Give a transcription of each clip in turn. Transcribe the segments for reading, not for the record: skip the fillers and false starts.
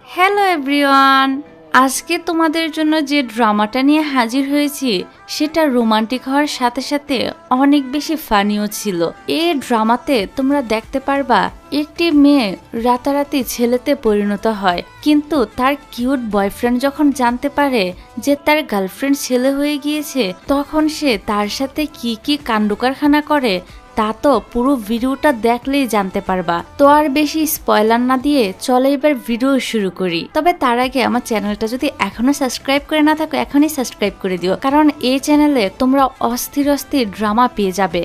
Hello everyone, আজকে তোমাদের জন্য যে ড্রামাটা নিয়ে হাজির হয়েছি সেটা রোমান্টিক হওয়ার সাথে সাথে অনেক বেশি ফানিও ছিল। এই ড্রামাতে তোমরা দেখতে পারবা একটি মেয়ে রাতারাতি ছেলেতে পরিণত হয়, কিন্তু তার কিউট বয়ফ্রেন্ড যখন জানতে পারে যে তার গার্লফ্রেন্ড ছেলে হয়ে গিয়েছে, তখন সে তার সাথে কি কি কাণ্ডকারখানা করে তা তো পুরো ভিডিওটা দেখলেই জানতে পারবা। তো আর বেশি স্পয়লার না দিয়ে চলো এবার ভিডিও শুরু করি। তবে তার আগে আমার চ্যানেলটা যদি এখনো সাবস্ক্রাইব করে না থাকো এখনই সাবস্ক্রাইব করে দিও, কারণ এই চ্যানেলে তোমরা অস্থির অস্থির ড্রামা পেয়ে যাবে।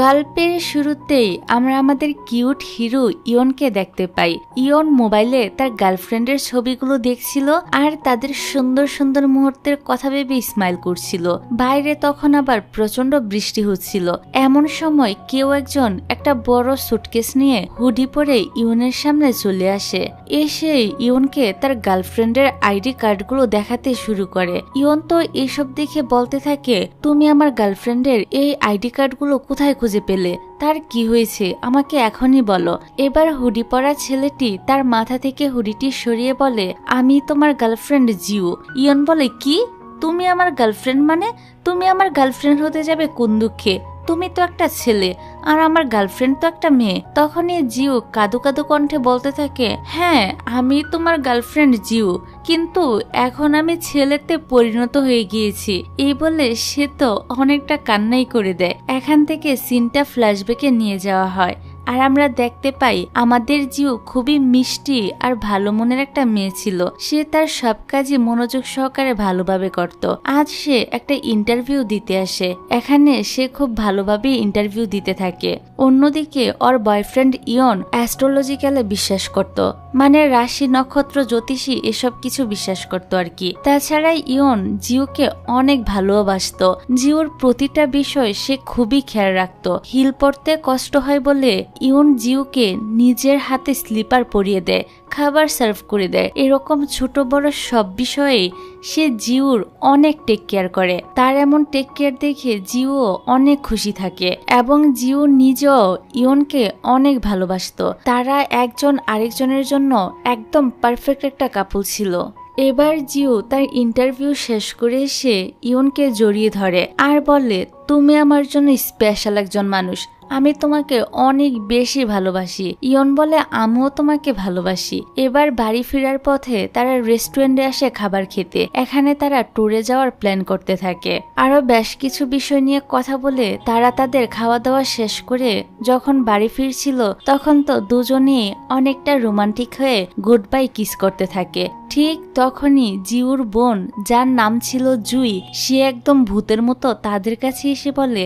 গল্পের শুরুতেই আমরা আমাদের কিউট হিরো ইয়নকে দেখতে পাই। ইয়ন মোবাইলে তার গার্লফ্রেন্ডের ছবিগুলো দেখছিল আর তাদের সুন্দর সুন্দর মুহূর্তের কথা ভেবে স্মাইল করছিল। বাইরে তখন আবার প্রচন্ড বৃষ্টি হচ্ছিল। এমন সময় কেউ একজন একটা বড় সুটকেস নিয়ে হুডি পরে ইয়নের সামনে চলে আসে। এসে ইয়নকে তার গার্লফ্রেন্ডের আইডি কার্ডগুলো দেখাতে শুরু করে। ইয়ন তো এসব দেখে বলতে থাকে, তুমি আমার গার্লফ্রেন্ডের এই আইডি কার্ডগুলো কোথায় খুঁজে পেলে? তার কি হয়েছে আমাকে এখনই বলো। এবার হুডি পরা ছেলেটি তার মাথা থেকে হুডিটি সরিয়ে বলে, আমি তোমার গার্লফ্রেন্ড জিও। ইয়ন বলে, কি? তুমি আমার গার্লফ্রেন্ড? মানে তুমি আমার গার্লফ্রেন্ড হতে যাবে কোন দুঃখে? তুমি তো একটা ছেলে আর আমার গার্লফ্রেন্ড তো একটা মেয়ে। তখনই জিও কাদু কাদু কণ্ঠে বলতে থাকে, হ্যাঁ আমি তোমার গার্লফ্রেন্ড জিও, কিন্তু এখন আমি ছেলেতে পরিণত হয়ে গিয়েছি। এই বলে সে তো অনেকটা কান্নাই করে দেয়। এখান থেকে সিনটা ফ্ল্যাশব্যাকে নিয়ে যাওয়া হয় আর আমরা দেখতে পাই আমাদের জিও খুবই মিষ্টি আর ভালো মনের একটা মেয়ে ছিল। সে তার সব কাজই মনোযোগ সহকারে ভালোভাবে করত। আজ সে একটা ইন্টারভিউ দিতে আসে। এখানে সে খুব ভালোভাবে ইন্টারভিউ দিতে থাকে। অন্যদিকে ওর বয়ফ্রেন্ড ইয়ন অ্যাস্ট্রোলজিক্যালে বিশ্বাস করত, মানে রাশি নক্ষত্র জ্যোতিষী এসব কিছু বিশ্বাস করত আর কি। তাছাড়া ইয়ন জিওকে অনেক ভালোবাসত। জিওর প্রতিটা বিষয় সে খুবই খেয়াল রাখত। হিল পরতে কষ্ট হয় বলে ইয়ন জিওকে নিজের হাতে স্লিপার পরিয়ে দেয়, খাবার সার্ভ করে দেয়। এরকম ছোট বড় সব বিষয়ে সে জিওর অনেক টেক কেয়ার করে। তার এমন টেক কেয়ার দেখে জিও অনেক খুশি থাকে এবং জিও নিজেও ইয়নকে অনেক ভালোবাসতো। তারা একজন আরেকজনের জন্য একদম পারফেক্ট একটা কাপল ছিল। এবার জিও তার ইন্টারভিউ শেষ করে এসে ইয়নকে জড়িয়ে ধরে আর বলে, তুমি আমার জন্য স্পেশাল একজন মানুষ, আমি তোমাকে অনেক বেশি ভালোবাসি। ইয়ন বলে, আমিও তোমাকে ভালোবাসি। এবার বাড়ি ফেরার পথে তারা রেস্টুরেন্টে আসে খাবার খেতে। এখানে তারা ট্যুরে যাওয়ার প্ল্যান করতে থাকে। আরো বেশ কিছু বিষয় নিয়ে কথা বলে তারা তাদের খাওয়া দাওয়া শেষ করে যখন বাড়ি ফিরছিল তখন তো দুজনেই অনেকটা রোমান্টিক হয়ে গুড বাই কিস করতে থাকে। ঠিক তখনই জিউর বোন, যার নাম ছিল জুই, সে একদম ভূতের মতো তাদের কাছে এসে বলে,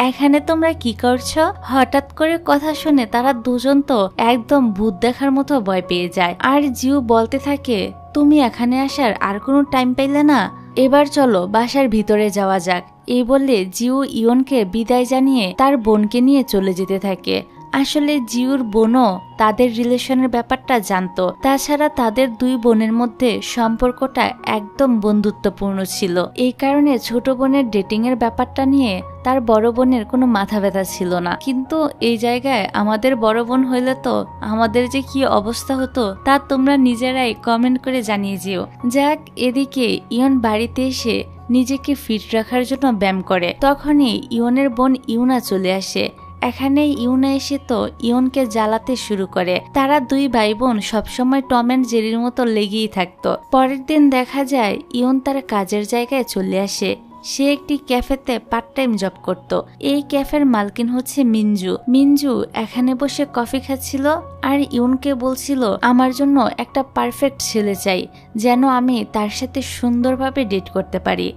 এখানে তোমরা কি করছো? হঠাৎ করে কথা শুনে তারা দুজন তো একদম ভূত দেখার মতো ভয় পেয়ে যায়। আর জিউ বলতে থাকে, তুমি এখানে আসার আর কোনো টাইম পাইলে না, এবার চলো বাসার ভিতরে যাওয়া যাক। এই বলে জিউ ইয়নকে বিদায় জানিয়ে তার বোনকে নিয়ে চলে যেতে থাকে। আসলে জিউর বোনও তাদের রিলেশনের ব্যাপারটা জানতো। তাছাড়া তাদের দুই বোনের মধ্যে সম্পর্কটা একদম বন্ধুত্বপূর্ণ ছিল। এই কারণে ছোট বোনের ডেটিং এর ব্যাপারটা নিয়ে তার বড় বোনের কোনো মাথা ব্যথা ছিল না। কিন্তু এই জায়গায় আমাদের বড় বোন হইলে তো আমাদের যে কি অবস্থা হতো তা তোমরা নিজেরাই কমেন্ট করে জানিয়ে যেও। যাক, এদিকে ইয়ন বাড়িতে এসে নিজেকে ফিট রাখার জন্য ব্যায়াম করে। তখনই ইয়নের বোন ইউনা চলে আসে। এখানে ইউনা এসে তো ইয়নকে জ্বালাতে শুরু করে। তারা দুই ভাই বোন সবসময় টম অ্যান্ড জেরির মতো লেগেই থাকতো। পরের দিন দেখা যায় ইয়ন তার কাজের জায়গায় চলে আসে। সে একটি ক্যাফেতে পার্ট টাইম জব করত। এই ক্যাফের মালকিন হচ্ছে মিনজু। মিনজু এখানে বসে কফি খাচ্ছিল আর ইউনকে বলছিল, আমার জন্য একটা পারফেক্ট ছেলে চাই, যেন আমি তার সাথে সুন্দরভাবে ডেট করতে পারি।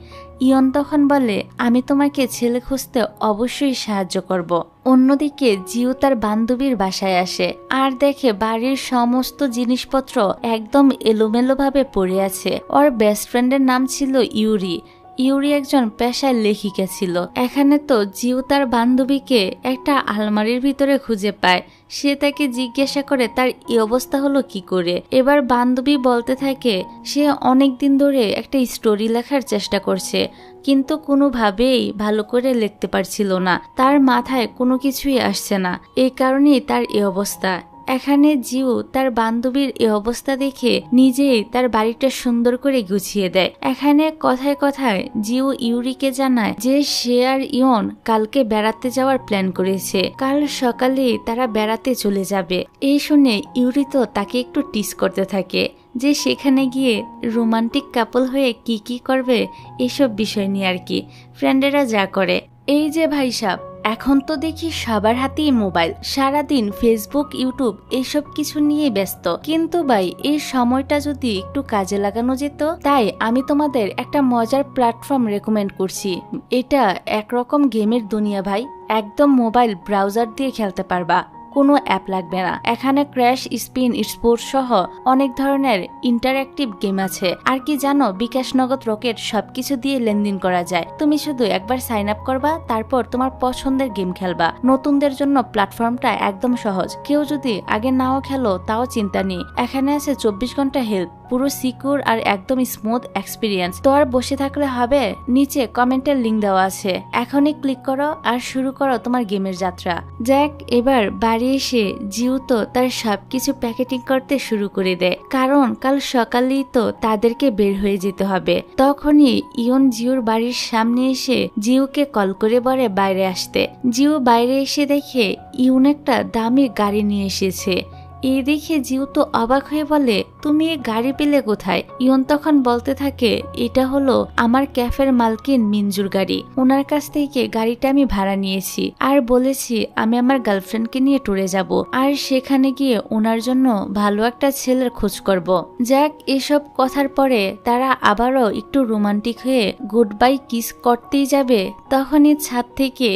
ইয়ন তখন বলে, আমি তোমাকে ছেলে খুঁজতে অবশ্যই সাহায্য করব। অন্যদিকে জিও তার বান্ধবীর বাসায় আসে আর দেখে বাড়ির সমস্ত জিনিসপত্র একদম এলোমেলো ভাবে পড়ে আছে। ওর বেস্ট ফ্রেন্ডের নাম ছিল ইউরি। ইউরি একজন পেশায় লেখিকা ছিল। এখানে তো জিও তার বান্ধবীকে একটা আলমারির ভিতরে খুঁজে পায়। সে তাকে জিজ্ঞাসা করে তার এই অবস্থা হলো কি করে। এবার বান্ধবী বলতে থাকে সে অনেক দিন ধরে একটা স্টোরি লেখার চেষ্টা করছে, কিন্তু কোনোভাবেই ভালো করে লিখতে পারছিল না। তার মাথায় কোনো কিছুই আসছে না, এই কারণেই তার এই অবস্থা। এখানে জিউ তার বান্ধবীর এই অবস্থা দেখে নিজেই তার বাড়িটা সুন্দর করে গুছিয়ে দেয়। এখানে কথায় কথায় জিউ ইউরিকে জানায় যে সে আর ইয়ন কালকে বেড়াতে যাওয়ার প্ল্যান করেছে, কাল সকালে তারা বেড়াতে চলে যাবে। এই শুনে ইউরি তো তাকে একটু টিস করতে থাকে যে সেখানে গিয়ে রোমান্টিক কাপল হয়ে কি কি করবে, এসব বিষয় নিয়ে আর কি ফ্রেন্ডেরা যা করে। এই যে ভাই সাহেব, এখন তো দেখি সবার হাতেই মোবাইল, সারাদিন ফেসবুক ইউটিউব এইসব কিছু নিয়ে ব্যস্ত, কিন্তু ভাই এই সময়টা যদি একটু কাজে লাগানো যেত। তাই আমি তোমাদের একটা মজার প্ল্যাটফর্ম রেকমেন্ড করছি। এটা একরকম গেমের দুনিয়া ভাই, একদম মোবাইল ব্রাউজার দিয়ে খেলতে পারবা, কোনো অ্যাপ লাগবে না। এখানে ক্র্যাশ, স্পিন, স্পোর্টস সহ অনেক ধরনের ইন্টারঅ্যাক্টিভ গেম আছে। আর কি জানো, বিকাশ, নগদ, রকেট সবকিছু দিয়ে লেনদেন করা যায়। তুমি শুধু একবার সাইন আপ করবা, তারপর তোমার পছন্দের গেম খেলবা। নতুনদের জন্য প্ল্যাটফর্মটা একদম সহজ, কেউ যদি আগে নাও খেলো তাও চিন্তা নেই। এখানে আছে 24 ঘন্টা হেল্প, পুরো সিকিউর আর একদম স্মুথ এক্সপিরিয়েন্স। তো আর বসে থাকলে হবে, নিচে কমেন্টের লিঙ্ক দেওয়া আছে, এখনই ক্লিক করো আর শুরু করো তোমার গেমের যাত্রা। যাক, এবার বাড়ি এসে জিউ তো তার সবকিছু প্যাকেটিং করতে শুরু করে দেয়, কারণ কাল সকালেই তো তাদেরকে বের হয়ে যেতে হবে। তখনই ইয়ন জিউর বাড়ির সামনে এসে জিউকে কল করে বলে বাইরে আসতে। জিউ বাইরে এসে দেখে ইয়ন একটা দামি গাড়ি নিয়ে এসেছে। এই দেখে জিউ তো অবাক হয়ে বলে, তুমি এই গাড়ি পেলে কোথায়? ইয়ন তখন বলতে থাকে, এটা হলো আমার ক্যাফের মালকিন মিনজুর গাড়ি, ওনার কাছ থেকে গাড়িটা আমি ভাড়া নিয়েছি আর বলেছি আমি আমার গার্লফ্রেন্ডকে নিয়ে ট্যুরে যাব, আর সেখানে গিয়ে ওনার জন্য ভালো একটা ছেলের খোঁজ করব। যাক, এসব কথার পরে তারা আবারও একটু রোমান্টিক হয়ে গুড বাই কিস করতেই যাবে, তখনই ছাদ থেকে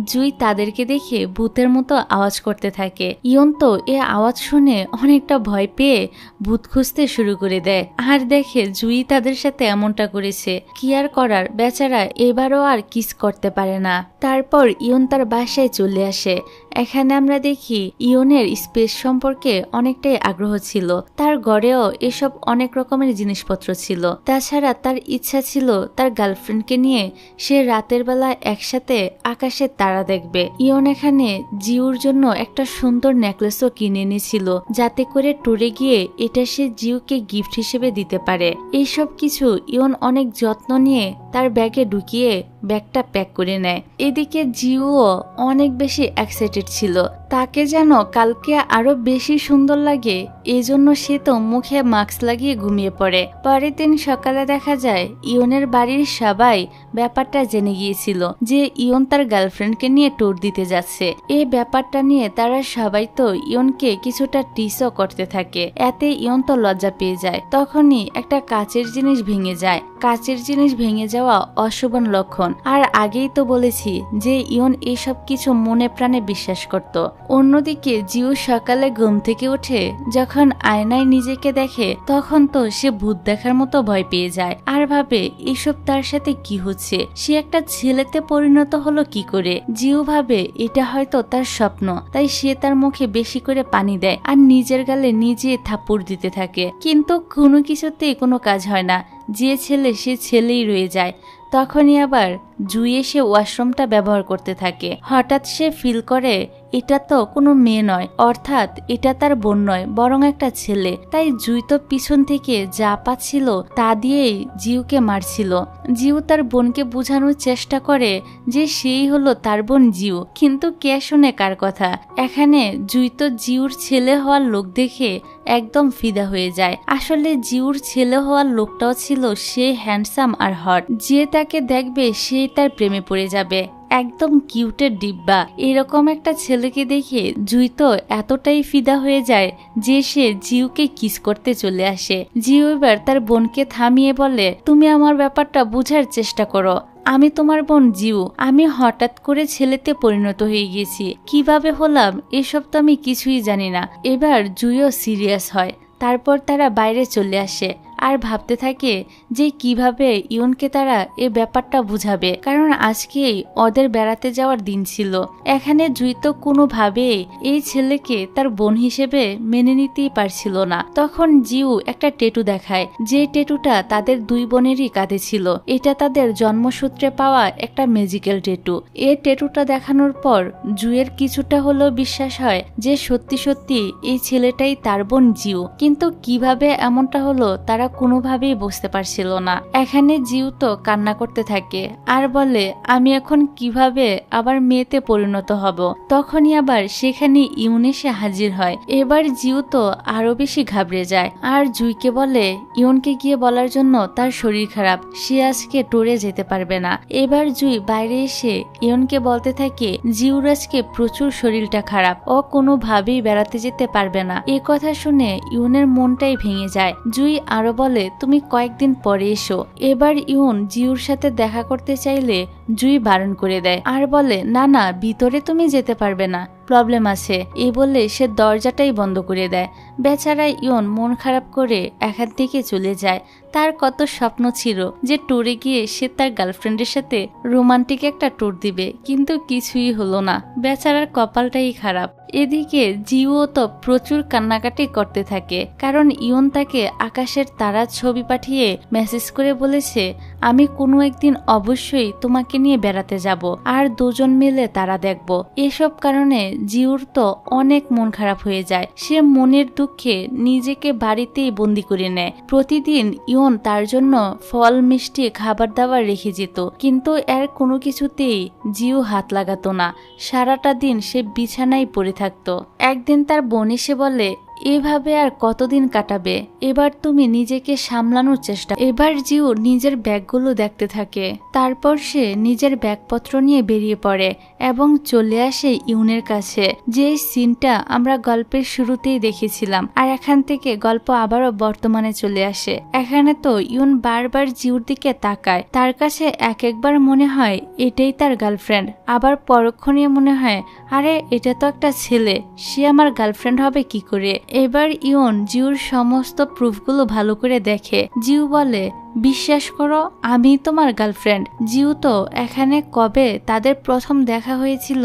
জুই তাদেরকে দেখে ভূতের মতো আওয়াজ করতে থাকে। ইয়ন তো এ আওয়াজ শুনে অনেকটা ভয় পেয়ে ভূত খুঁজতে শুরু করে দেয়, আর দেখে জুই তাদের সাথে এমনটা করেছে, কি আর করার, বেচারা এবারও আর কিস করতে পারে না। তারপর ইয়ন তার বাসায় চলে আসে। এখানে আমরা দেখি ইয়নের স্পেস সম্পর্কে অনেকটাই আগ্রহ ছিল, তার ঘরেও এসব অনেক রকমের জিনিসপত্র ছিল। তাছাড়া তার ইচ্ছা ছিল তার গার্লফ্রেন্ডকে নিয়ে সে রাতের বেলা একসাথে আকাশে তারা দেখবে। ইয়ন এখানে জিউর জন্য একটা সুন্দর নেকলেসও কিনে এনেছিল, যাতে করে ট্যুরে গিয়ে এটা সে জিউকে গিফট হিসেবে দিতে পারে। এইসব কিছু ইয়ন অনেক যত্ন নিয়ে তার ব্যাগে ঢুকিয়ে ব্যাগটা প্যাক করে নেয়। এদিকে জিউও অনেক বেশি এক্সাইটেড ছিল, তাকে যেন কালকে আরো বেশি সুন্দর লাগে, এজন্য সে তো মুখে মাস্ক লাগিয়ে ঘুমিয়ে পড়ে। পরের দিন সকালে দেখা যায় ইয়নের বাড়ির সবাই ব্যাপারটা জেনে গিয়েছিল যে ইয়ন তার গার্লফ্রেন্ডকে নিয়ে ট্যুর দিতে যাচ্ছে। এই ব্যাপারটা নিয়ে তারা সবাই তো ইয়নকে কিছুটা টিসও করতে থাকে, এতে ইয়ন তো লজ্জা পেয়ে যায়। তখনই একটা কাচের জিনিস ভেঙে যায়। কাচের জিনিস ভেঙে যাওয়া অশুভন লক্ষণ, আর আগেই তো বলেছি যে ইয়ন এইসব কিছু মনে প্রাণে বিশ্বাস করত। অন্যদিকে জিউ সকালে ঘুম থেকে উঠে যখন আয়নায় নিজেকে দেখে, তখন তো সে ভূত দেখার মতো ভয় পেয়ে যায়, আর ভাবে এসব তার সাথে কি হচ্ছে, সে একটা ছেলেতে পরিণত হলো কি করে। জিউ ভাবে এটা হয়তো তার স্বপ্ন, তাই সে তার মুখে বেশি করে পানি দেয় আর নিজের গালে নিজে থাপ্পড় দিতে থাকে, কিন্তু কোনো কিছুতেই কোনো কাজ হয় না, যে ছেলে সে ছেলেই রয়ে যায়। তখনই আবার জুই এসে ওয়াশরুমটা ব্যবহার করতে থাকে। হঠাৎ সে ফিল করে এটা তো কোনো মেয়ে নয়, অর্থাৎ এটা তার বোন নয়, বরং একটা ছেলে। তাই জুই তো পিছন থেকে যা পাচ্ছিল তা দিয়েই জিউকে মারছিল। জিউ তার বোনকে বোঝানোর চেষ্টা করে যে সেই হলো তার বোন জিউ, কিন্তু কে শুনে কার কথা। এখানে জুই তো জিউর ছেলে হওয়ার লোক দেখে একদম ফিদা হয়ে যায়। আসলে জিউর ছেলে হওয়ার লোকটাও ছিল সে হ্যান্ডসাম আর হট, যে তাকে দেখবে সেই তার প্রেমে পড়ে যাবে, একদম কিউটের ডিব্বা। এরকম একটা ছেলেকে দেখে জুই তো এতটাই ফিদা হয়ে যায় যে সে জিউকে কিস করতে চলে আসে। জিউ এবার তার বোনকে থামিয়ে বলে, তুমি আমার ব্যাপারটা বুঝার চেষ্টা করো, আমি তোমার বোন জিউ, আমি হঠাৎ করে ছেলেতে পরিণত হয়ে গেছি, কিভাবে হলাম এসব তো আমি কিছুই জানি না। এবার জুইও সিরিয়াস হয়। তারপর তারা বাইরে চলে আসে আর ভাবতে থাকে যে কিভাবে ইউনকে তারা এ ব্যাপারটা বুঝাবে, কারণ আজকেই ওদের বেড়াতে যাওয়ার দিন ছিল। এখানে জুই তো কোনোভাবেই এই ছেলেকে তার বোন হিসেবে মেনে নিতেই পারছিল না। তখন জিউ একটা টেটু দেখায়, যে টেটুটা তাদের দুই বোনেরই কাঁধে ছিল। এটা তাদের জন্মসূত্রে পাওয়া একটা ম্যাজিক্যাল টেটু। এই টেটুটা দেখানোর পর জুয়ের কিছুটা হলেও বিশ্বাস হয় যে সত্যি সত্যি এই ছেলেটাই তার বোন জিউ, কিন্তু কিভাবে এমনটা হলো তারা কোনোভাবেই বুঝতে পারছিল না। এখানে জিউ তো কান্না করতে থাকে আর বলে, আমি এখন কিভাবে আবার মেয়েতে পরিণত হব। তখনই আবার সেখানে ইউন এসে হাজির হয়। এবার জিউ তো আরো বেশি ঘাবড়ে যায় আর জুইকে বলে ইউনকে গিয়ে বলার জন্য তার শরীর খারাপ, সে আজকে ট্যুরে যেতে পারবে না। এবার জুই বাইরে এসে ইউনকে বলতে থাকে জিউর আজকে প্রচুর শরীরটা খারাপ, ও কোনোভাবেই বেড়াতে যেতে পারবে না। এ কথা শুনে ইউনের মনটাই ভেঙে যায়। জুই আরো বলে তুমি কয়েকদিন পরে এসো। এবার ইউন জিউর সাথে দেখা করতে চাইলে জুই বারণ করে দেয় আর বলে না না, ভিতরে তুমি যেতে পারবে না, প্রবলেম আছে। এই বলে সে দরজাটাই বন্ধ করে দেয়। বেচারা ইয়ন মন খারাপ করে এখান থেকে চলে যায়। তার কত স্বপ্ন ছিল যে ট্যুরে গিয়ে সে তার গার্লফ্রেন্ডের সাথে রোমান্টিক একটা ট্যুর দিবে, কিন্তু কিছুই হলো না। বেচারার কপালটাই খারাপ। এদিকে জিও তো প্রচুর কান্নাকাটি করতে থাকে, কারণ ইয়ন তাকে আকাশের তারার ছবি পাঠিয়ে মেসেজ করে বলেছে আমি কোনো একদিন অবশ্যই তোমাকে নিয়ে বেড়াতে যাব আর দুজন মিলে তারা দেখব। এসব কারণে জিউর তো অনেক মন খারাপ হয়ে যায়। সে মনের দুঃখে নিজেকে বাড়িতেই বন্দি করে নেয়। প্রতিদিন ইয়ন তার জন্য ফল মিষ্টি খাবার দাবার রেখে যেত, কিন্তু এর কোনো কিছুতেই জিউ হাত লাগাতো না। সারাটা দিন সে বিছানায় পড়ে থাকতো। একদিন তার বোন এসে বলে এভাবে আর কতদিন কাটাবে, এবার তুমি নিজেকে সামলানোর চেষ্টা। এবার জিউ নিজের ব্যাগগুলো দেখতে থাকে, তারপর সে নিজের ব্যাগপত্র নিয়ে বেরিয়ে পড়ে এবং চলে আসে ইউনের কাছে। যে সিনটা আমরা গল্পের শুরুতেই দেখেছিলাম, আর এখান থেকে গল্প আবারও বর্তমানে চলে আসে। এখানে তো ইউন বারবার জিউর দিকে তাকায়, তার কাছে এক একবার মনে হয় এটাই তার গার্লফ্রেন্ড, আবার পরক্ষণে মনে হয় আরে এটা তো একটা ছেলে, সে আমার গার্লফ্রেন্ড হবে কি করে। এবার ইয়ন জিউর সমস্ত প্রুফগুলো ভালো করে দেখে। জিউ বলে বিশ্বাস করো আমি তোমার গার্লফ্রেন্ড। জিউ তো এখানে কবে তাদের প্রথম দেখা হয়েছিল,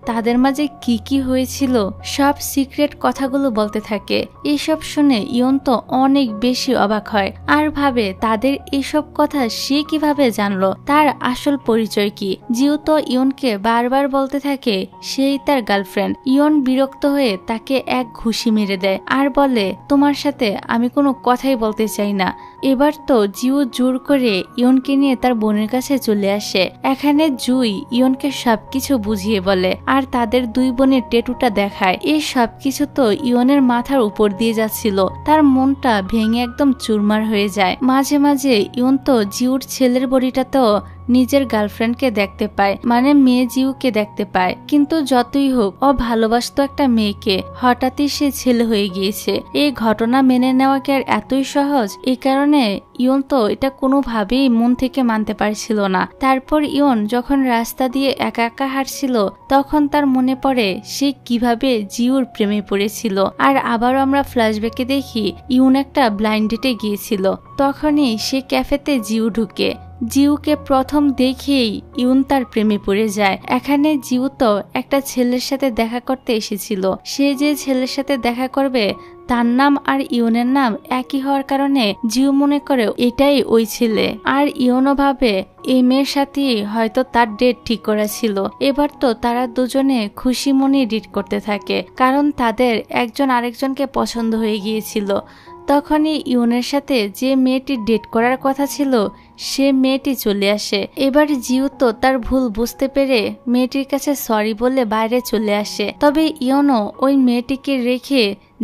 তাদের মাঝে কি কি হয়েছিল, সব সিক্রেট কথাগুলো বলতে থাকে। এইসব শুনে ইয়ন তো অনেক বেশি অবাক হয় আর ভাবে তাদের এইসব কথা সে কিভাবে জানলো, তার আসল পরিচয় কি। জিউ তো ইয়নকে বারবার বলতে থাকে সেই তার গার্লফ্রেন্ড। ইয়ন বিরক্ত হয়ে তাকে এক ঘুষি মেরে দেয় আর বলে তোমার সাথে আমি কোনো কথাই বলতে চাই না। এবার তো জিউ জোর করে ইয়নকে নিয়ে তার বোনের কাছে চলে আসে। এখানে জুই ইয়নকে সবকিছু বুঝিয়ে বলে আর তাদের দুই বোনের টেটুটা দেখায়। এই সবকিছু তো ইয়নের মাথার উপর দিয়ে যাচ্ছিল, তার মনটা ভেঙে একদম চুরমার হয়ে যায়। মাঝে মাঝে ইয়ন তো জিউর ছেলের বডিটাতেও নিজের গার্লফ্রেন্ডকে দেখতে পায়, মানে মেয়ে জিউকে দেখতে পায়। কিন্তু যতই হোক ও ভালোবাসতো একটা মেয়েকে, হঠাৎই সে ছেলে হয়ে গিয়েছে। এই ঘটনা মেনে নেওয়া কি আর এতই সহজ? এই কারণে ইয়ন তো এটা কোনোভাবেই মন থেকে মানতে পারছিল না। তারপর ইয়ন যখন রাস্তা দিয়ে একা একা হাঁটছিল, তখন তার মনে পড়ে সে কিভাবে জিউর প্রেমে পড়েছিল। আর আবারও আমরা ফ্ল্যাশব্যাকে দেখি ইয়ন একটা ব্লাইন্ড ডেটে গিয়েছিল। তখনই সে ক্যাফেতে জিউ ঢুকে। জিউকে প্রথম দেখেই ইউন তার প্রেমে পড়ে যায়। এখানে জিউ তো একটা ছেলের সাথে দেখা করতে এসেছিল। সে যে ছেলের সাথে দেখা করবে তার নাম আর ইয়নের নাম একই হওয়ার কারণে জিউ মনে করে এটাই ওই ছেলে। আর ইয়নও ভাবে এই মেয়ের সাথে হয়তো তার ডেট ঠিক করা ছিল। এবার তো তারা দুজনে খুশি মনে ডেট করতে থাকে, কারণ তাদের একজন আরেকজনকে পছন্দ হয়ে গিয়েছিল। তখনই ইউনের সাথে যে মেয়েটি ডেট করার কথা ছিল সে মেয়েটি চলে আসে। এবার জিউ তো তার ভুল বুঝতে পেরে মেয়েটির কাছে সরি বলে বাইরে চলে আসে। তবে ইয়নও ওই মেয়েটিকে রেখে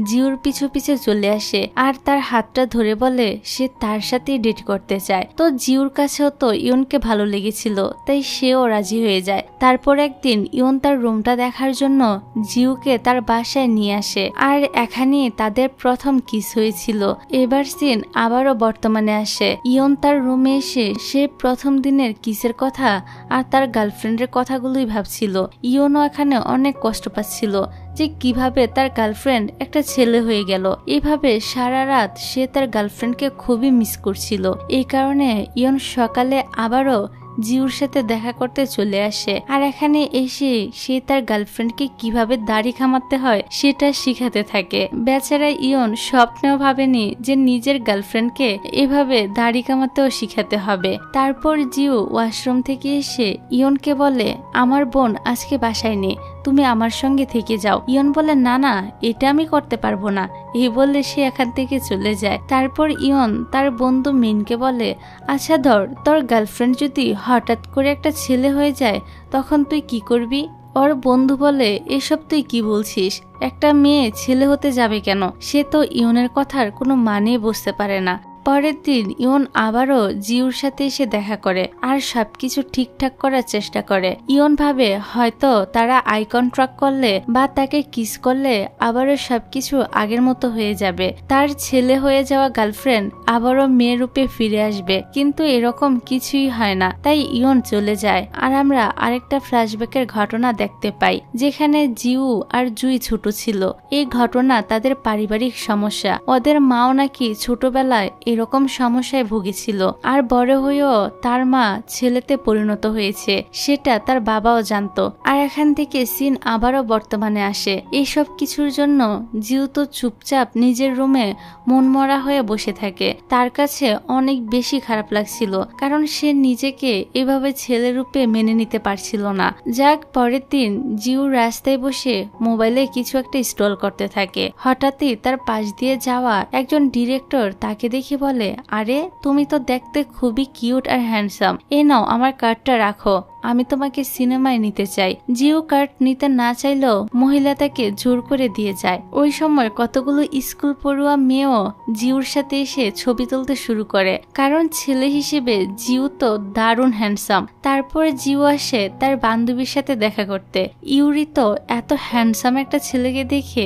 জিউর পিছু পিছু চলে আসে আর তার হাতটা ধরে বলে সে তার সাথেই ডেট করতে চায়। তো জিউর কাছেও তো ইয়নকে ভালো লেগেছিল, তাই সেও রাজি হয়ে যায়। তারপর একদিন ইয়ন তার রুমটা দেখার জন্য জিউকে তার বাসায় নিয়ে আসে আর এখানে তাদের প্রথম কিস হয়েছিল। এবার সিন আবারও বর্তমানে আসে। ইয়ন তার রুমে এসে সে প্রথম দিনের কিসের কথা আর তার গার্লফ্রেন্ডের কথাগুলোই ভাবছিল। ইয়নও এখানে অনেক কষ্ট পাচ্ছিল যে কিভাবে তার গার্লফ্রেন্ড একটা ছেলে হয়ে গেল। এভাবে সারা রাত সে তার গার্লফ্রেন্ডকে খুবই মিস করছিল। এই কারণে ইয়ন সকালে আবারও জিউর সাথে দেখা করতে চলে আসে, আর এখানে এসে সে তার গার্লফ্রেন্ডকে কিভাবে দাড়ি খামাতে হয় সেটা শিখাতে থাকে। বেচারা ইয়ন স্বপ্নেও ভাবেনি যে নিজের গার্লফ্রেন্ডকে এভাবে দাড়ি কামাতেও শিখাতে হবে। তারপর জিউ ওয়াশরুম থেকে এসে ইয়নকে বলে, আমার বোন আজকে বাসায় নেই, তুমি আমার সঙ্গে থেকে যাও। ইয়ন বলে, না না, এটা আমি করতে পারবো না। এই বলে সে এখান থেকে চলে যায়। তারপর ইয়ন তার বন্ধু মিনকে বলে, আচ্ছা ধর, তোর গার্লফ্রেন্ড যদি হঠাৎ করে একটা ছেলে হয়ে যায় তখন তুই কি করবি? ওর বন্ধু বলে, এসব তুই কি বলছিস? একটা মেয়ে ছেলে হতে যাবে কেন? সে তো ইয়নের কথার কোনো মানেই বুঝতে পারে না। পরের দিন ইয়ন আবারও জিউর সাথে এসে দেখা করে আর সবকিছু ঠিকঠাক করার চেষ্টা করে। ইয়ন ভাবে হয়তো তারা আই কন্ট্যাক্ট করলে বা তাকে কিস করলে আবারও সবকিছু আগের মতো হয়ে যাবে, তার ছেলে হয়ে যাওয়া গার্লফ্রেন্ড আবারও মেয়ে রূপে ফিরে আসবে। কিন্তু এরকম কিছুই হয় না, তাই ইয়ন চলে যায়। আর আমরা আরেকটা ফ্ল্যাশব্যাকের ঘটনা দেখতে পাই যেখানে জিউ আর জুই ছোট ছিল। এই ঘটনা তাদের পারিবারিক সমস্যা। ওদের মাও নাকি ছোটবেলায় এরকম সমস্যায় ভুগেছিল, আর বড় হয়েও তার মা ছেলেতে পরিণত হয়েছে সেটা তার বাবাও জানতো। আর এখান থেকে সিন আবারও বর্তমানে আসে। এইসব কিছুর জন্য জিউ তো চুপচাপ নিজের রুমে মনমরা হয়ে বসে থাকে। তার কাছে অনেক বেশি খারাপ লাগছিল, কারণ সে নিজেকে এভাবে ছেলে রূপে মেনে নিতে পারছিল না। যাক, পরের দিন জিউ রাস্তায় বসে মোবাইলে কিছু একটা স্ক্রল করতে থাকে। হঠাৎই তার পাশ দিয়ে যাওয়া একজন ডিরেক্টর তাকে দেখে বলে, আরে তুমি তো দেখতে খুবই কিউট আর হ্যান্ডসাম, এই নাও আমার কার্ডটা রাখো, আমি তোমাকে সিনেমায় নিতে চাই। জিও কার্ড নিতে না চাইলেও মহিলা তাকে জোর করে দিয়ে যায়। ওই সময় কতগুলো স্কুল পড়ুয়া মেয়েও জিউর সাথে এসে ছবি তুলতে শুরু করে, কারণ ছেলে হিসেবে জিউ তো দারুণ হ্যান্ডসাম। তারপর জিউ আসে তার বান্ধবীর সাথে দেখা করতে। ইউরি তো এত হ্যান্ডসাম একটা ছেলেকে দেখে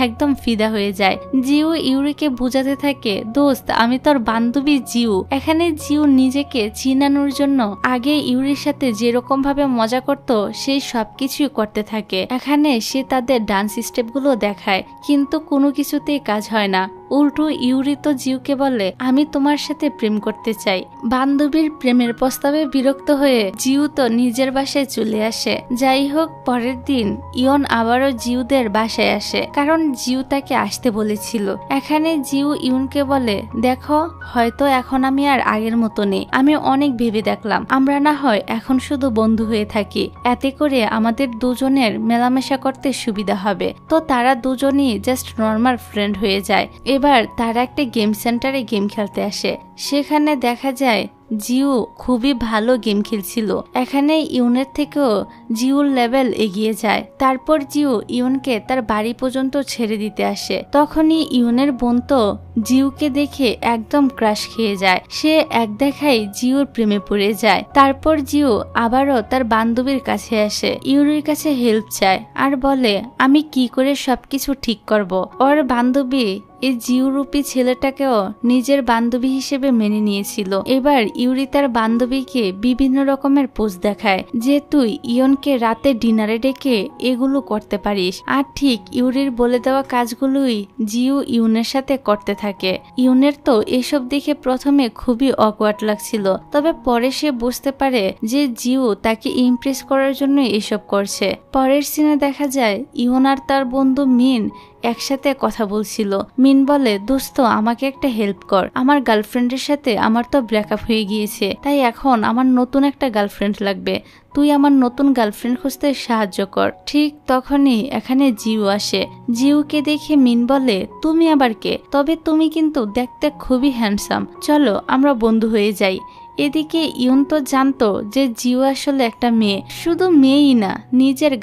একদম ফিদা হয়ে যায়। জিউ ইউরিকে বোঝাতে থাকে, দোস্ত আমি তোর বান্ধবী জিউ। এখানে জিউ নিজেকে চিনানোর জন্য আগে ইউরির সাথে যেরকম ভাবে মজা করত সেই সবকিছুই করতে থাকে। এখানে সে তাদের ডান্স স্টেপ গুলো দেখায়, কিন্তু কোনো কিছুতেই কাজ হয় না। উল্টো ইউরি তো জিউকে বলে, আমি তোমার সাথে প্রেম করতে চাই। বান্ধবীর প্রেমের প্রস্তাবে বিরক্ত হয়ে জিউ তো নিজের বাসায় চলে আসে। যাই হোক, পরের দিন ইয়ন আবারও জিউদের বাসায় আসে, কারণ জিউ তাকে আসতে বলেছিল। এখানে জিউ ইয়নকে বলে, দেখো হয়তো এখন আমি আর আগের মতো নেই, আমি অনেক ভেবে দেখলাম আমরা না হয় এখন শুধু বন্ধু হয়ে থাকি, এতে করে আমাদের দুজনের মেলামেশা করতে সুবিধা হবে। তো তারা দুজনই জাস্ট নর্মাল ফ্রেন্ড হয়ে যায়। এবার তারা একটা গেম সেন্টারে গেম খেলতে আসে। সেখানে দেখা যায় জিউ খুবই ভালো গেম খেলছিল। এখানে ইউনের থেকেও জিউর লেভেল এগিয়ে যায়। তারপর জিউ ইউনকে তার বাড়ি পর্যন্ত ছেড়ে দিতে আসে। তখনই ইউনের বোন তো জিউকে দেখে একদম ক্রাশ খেয়ে যায়। সে এক দেখাই জিউর প্রেমে পড়ে যায়। তারপর জিউ আবারও তার বান্ধবীর কাছে আসে, ইউরির কাছে হেল্প চায় আর বলে, আমি কি করে সবকিছু ঠিক করব। ওর বান্ধবী এই জিউরূপী ছেলেটাকেও নিজের বান্ধবী হিসেবে মেনে নিয়েছিল। এবার ইউরি তার বান্ধবীকে বিভিন্ন রকমের পোজ দেখায় যে তুই ইয়নকে রাতে ডিনারে ডেকে এগুলো করতে পারিস। আর ঠিক ইউরির বলে দেওয়া কাজগুলোই জিউ ইউনের সাথে করতে থাকে। ইউনের তো এসব দেখে প্রথমে খুবই অকওয়ার্ড লাগছিল, তবে পরে সে বুঝতে পারে যে জিউ তাকে ইমপ্রেস করার জন্য এসব করছে। পরের সিনে দেখা যায় ইউন আর তার বন্ধু মিন একসাথে কথা বলছিল। মিন বলে, দোস্ত আমাকে একটা হেল্প কর, আমার গার্লফ্রেন্ডের সাথে আমার তো ব্রেকআপ হয়ে গিয়েছে, তাই এখন আমার নতুন একটা গার্লফ্রেন্ড লাগবে, তুই আমার নতুন গার্লফ্রেন্ড খুঁজতে সাহায্য কর। ঠিক তখনই এখানে জিউ আসে। জিউকে দেখে মিন বলে, তুমি আবার কে? তবে তুমি কিন্তু দেখতে খুবই হ্যান্ডসাম, চলো আমরা বন্ধু হয়ে যাই। এদিকে ইউন তো জানতো যে জিউ আসলে একটা মেয়ে, শুধু মেয়েই না নিজের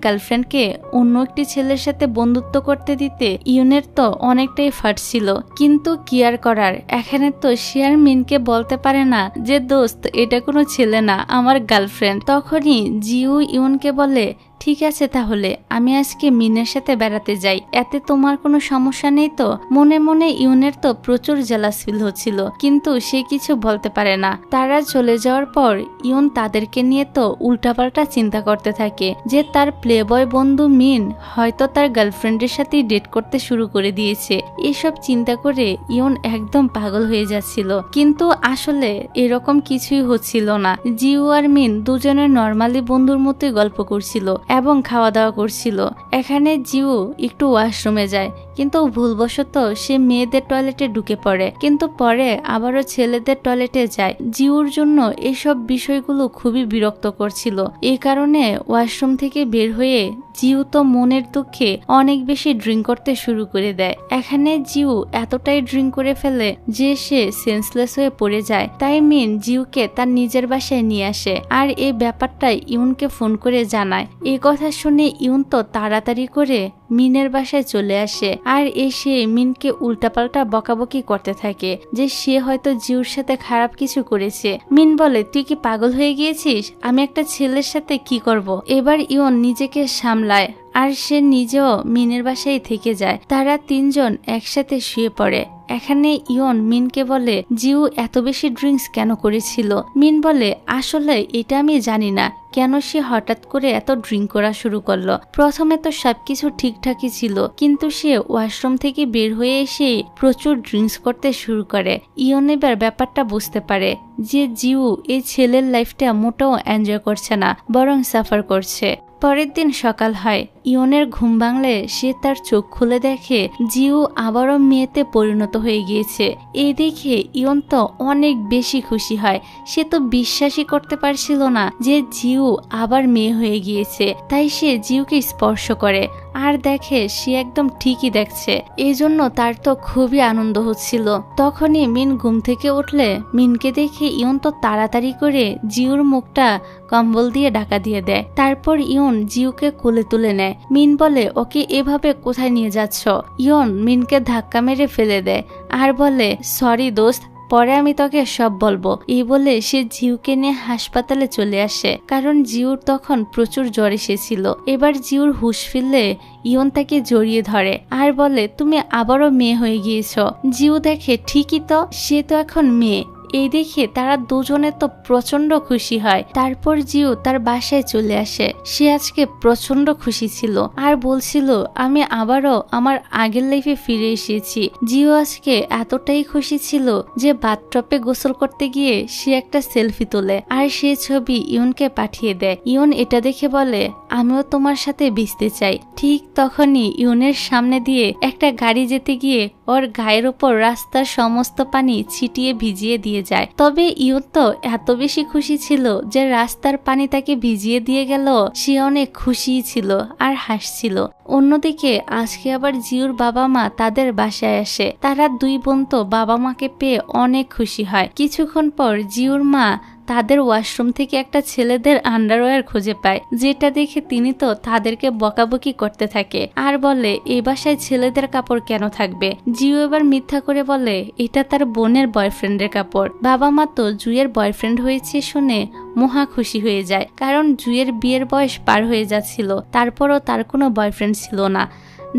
গার্লফ্রেন্ডকে অন্য একটি ছেলের সাথে বন্ধুত্ব করতে দিতে ইউনের তো অনেকটাই ফাটছিল। কিন্তু কি আর করার, এখানে তো শেয়ার মিনকে বলতে পারে না যে দোস্ত এটা কোনো ছেলে না, আমার গার্লফ্রেন্ড। তখনই জিউ ইউনকে বলে, ঠিক আছে তাহলে আমি আজকে মিনের সাথে বেড়াতে যাই, এতে তোমার কোনো সমস্যা নেই তো? মনে মনে ইউনের তো প্রচুর জেলাস ফিল হচ্ছিল, কিন্তু সে কিছু বলতে পারে না। তারা চলে যাওয়ার পর ইউন তাদেরকে নিয়ে তো উল্টাপাল্টা চিন্তা করতে থাকে যে তার প্লেবয় বন্ধু মিন হয়তো তার গার্লফ্রেন্ডের সাথে ডেট করতে শুরু করে দিয়েছে। এসব চিন্তা করে ইউন একদম পাগল হয়ে যাচ্ছিল, কিন্তু আসলে এরকম কিছুই হচ্ছিল না। জিউ আর মিন দুজনের নর্মালি বন্ধুর মতোই গল্প করছিল এবং খাওয়া দাওয়া করছিল। এখানে জিউ একটু ওয়াশরুমে যায়, কিন্তু ভুলবশত সে মেয়েদের টয়লেটে ঢুকে পড়ে, কিন্তু পরে আবারও ছেলেদের টয়লেটে যায়। জিউর জন্য এসব বিষয়গুলো খুবই বিরক্ত করছিল। এই কারণে ওয়াশরুম থেকে বের হয়ে জিউ তো মনের দুঃখে অনেক বেশি ড্রিঙ্ক করতে শুরু করে দেয়। এখানে জিউ এতটাই ড্রিঙ্ক করে ফেলে যে সে সেন্সলেস হয়ে পড়ে যায়। তাই মিন জিউকে তার নিজের বাসায় নিয়ে আসে আর এই ব্যাপারটা ইউনকে ফোন করে জানায়। এই কথা শুনে ইউন তো তাড়াতাড়ি করে মিনের বাসায় চলে আসে আর এসে মিনকে উল্টাপাল্টা বকাবকি করতে থাকে যে সে হয়তো জিউর সাথে খারাপ কিছু করেছে। মিন বলে, তুই কি পাগল হয়ে গিয়েছিস? আমি একটা ছেলের সাথে কি করব? এবার ইউন নিজেকে সামলায় আর সে নিজেও মিনের বাসায় থেকে যায়। তারা তিনজন একসাথে শুয়ে পড়ে। এখানে ইয়ন মিনকে বলে, জিউ এত বেশি ড্রিঙ্কস কেন করেছিল? মিন বলে, আসলে এটা আমি জানি না কেন সে হঠাৎ করে এত ড্রিঙ্ক করা শুরু করলো। প্রথমে তো সবকিছু ঠিকঠাকই ছিল, কিন্তু সে ওয়াশরুম থেকে বের হয়ে এসে প্রচুর ড্রিঙ্কস করতে শুরু করে। ইয়ন এবার ব্যাপারটা বুঝতে পারে যে জিউ এই ছেলের লাইফটা মোটেও এনজয় করছে না, বরং সাফার করছে। পরের দিন সকাল হয়। ইয়নের ঘুম ভাঙলে সে তার চোখ খুলে দেখে জিউ আবারও মেয়েতে পরিণত হয়ে গিয়েছে। এই দেখে ইয়ন তো অনেক বেশি খুশি হয়। সে তো বিশ্বাসই করতে পারছিল না যে জিউ আবার মেয়ে হয়ে গিয়েছে। তাই সে জিউকে স্পর্শ করে আর দেখে সে একদম ঠিকই দেখছে। এই জন্য তার তো খুবই আনন্দ হচ্ছিল। তখনই মিন ঘুম থেকে উঠলে মিনকে দেখে ইয়ন তো তাড়াতাড়ি করে জিউর মুখটা কম্বল দিয়ে ঢাকা দিয়ে দেয়। তারপর ইয়ন জিউকে কোলে তুলে নেয়। মিন বলে, ওকে এভাবে কোথায় নিয়ে যাচ্ছ? ইয়ন মিনকে ধাক্কা মেরে ফেলে দেয় আর বলে, সরি দোস্ত, পরে আমি তোকে সব বলবো। এই বলে সে জিউকে নিয়ে হাসপাতালে চলে আসে, কারণ জিউর তখন প্রচুর জ্বর এসেছিল। এবার জিউর হুঁশ ফিরলে ইয়ন তাকে জড়িয়ে ধরে আর বলে, তুমি আবারও মেয়ে হয়ে গিয়েছ। জিউ দেখে ঠিকই তো, সে তো এখন মেয়ে। এই দেখে তারা দুজনে তো প্রচন্ড খুশি হয়। তারপর জিউ তার বাসায় চলে আসে। সে আজকে প্রচন্ড খুশি ছিল আর বলছিল, আমি আবারও আমার আগের লাইফে ফিরে এসেছি। জিউ আজকে এতটাই খুশি ছিল যে বাথটবে গোসল করতে গিয়ে সে একটা সেলফি তোলে আর সে ছবি ইয়নকে পাঠিয়ে দেয়। ইয়ন এটা দেখে বলে, আমিও তোমার সাথে ভিজতে চাই। ঠিক তখনই ইয়নের সামনে দিয়ে একটা গাড়ি যেতে গিয়ে ওর গায়ের ওপর রাস্তার সমস্ত পানি ছিটিয়ে ভিজিয়ে দিয়ে যায়। তবে ইয়ন তো এত বেশি খুশি ছিল যে রাস্তার পানি তাকে ভিজিয়ে দিয়ে গেল। সে অনেক খুশি ছিল আর হাসছিল। অন্যদিকে আজকে আবার জিউর বাবা মা তাদের বাসায় আসে। তারা দুই বোন তো বাবা মাকে পেয়ে অনেক খুশি হয়। কিছুক্ষণ পর জিউর মা তাদের ওয়াশরুম থেকে একটা ছেলেদের আন্ডারওয়্যার খুঁজে পায়, যেটা দেখে তিনি তো তাদেরকে বকাবকি করতে থাকে আর বলে, এই বাসায় ছেলেদের কাপড় কেন থাকবে? জিউ এবার মিথ্যা করে বলে এটা তার বোনের বয়ফ্রেন্ডের কাপড়। বাবা মা তো জুয়ের বয়ফ্রেন্ড হয়েছে শুনে মহা খুশি হয়ে যায়, কারণ জুয়ের বিয়ের বয়স পার হয়ে যাচ্ছিল, তারপরও তার কোনো বয়ফ্রেন্ড ছিল না।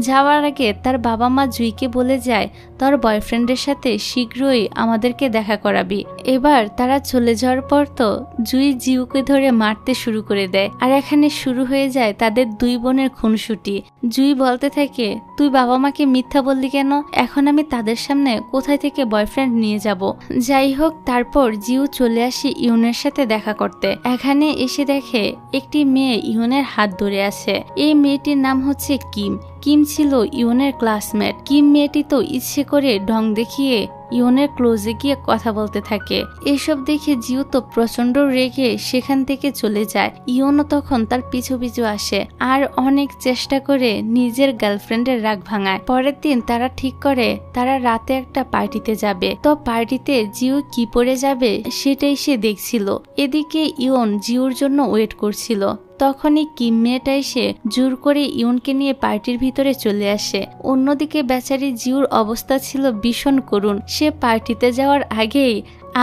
যাওয়ার আগে তার বাবা মা জুইকে বলে যায়, তোর বয়ফ্রেন্ডের সাথে শীঘ্রই আমাদেরকে দেখা করাবি। এবার তারা চলে যাওয়ার পর তো জুই জিউকে ধরে মারতে শুরু করে দেয় আর এখানে শুরু হয়ে যায় তাদের দুই বোনের খুনসুটি। জুই বলতে থাকে, তুই বাবা মাকে মিথ্যা বললি কেন? এখন আমি তাদের সামনে কোথায় থেকে বয়ফ্রেন্ড নিয়ে যাব? যাই হোক, তারপর জিউ চলে আসে ইউনের সাথে দেখা করতে। এখানে এসে দেখে একটি মেয়ে ইউনের হাত ধরে আছে। এই মেয়েটির নাম হচ্ছে কিম। কিম ছিল ইউনের ক্লাসমেট। কিম মেয়েটি তো ইচ্ছে করে ঢং দেখিয়ে ইয়নের ক্লোজে গিয়ে কথা বলতে থাকে। এসব দেখে জিউ তো প্রচন্ড রেগে সেখান থেকে চলে যায়। ইয়নও তখন তার পিছু পিছু আসে আর অনেক চেষ্টা করে নিজের গার্লফ্রেন্ডের রাগ ভাঙায়। পরের দিন তারা ঠিক করে তারা রাতে একটা পার্টিতে যাবে। তো পার্টিতে জিউ কি পরে যাবে সেটাই সে দেখছিল। এদিকে ইয়ন জিউর জন্য ওয়েট করছিল। তখনই কিম মেয়েটা এসে জোর করে ইয়নকে নিয়ে পার্টির ভিতরে চলে আসে। অন্যদিকে বেচারি জিউর অবস্থা ছিল ভীষণ করুণ। সে পার্টিতে যাওয়ার আগেই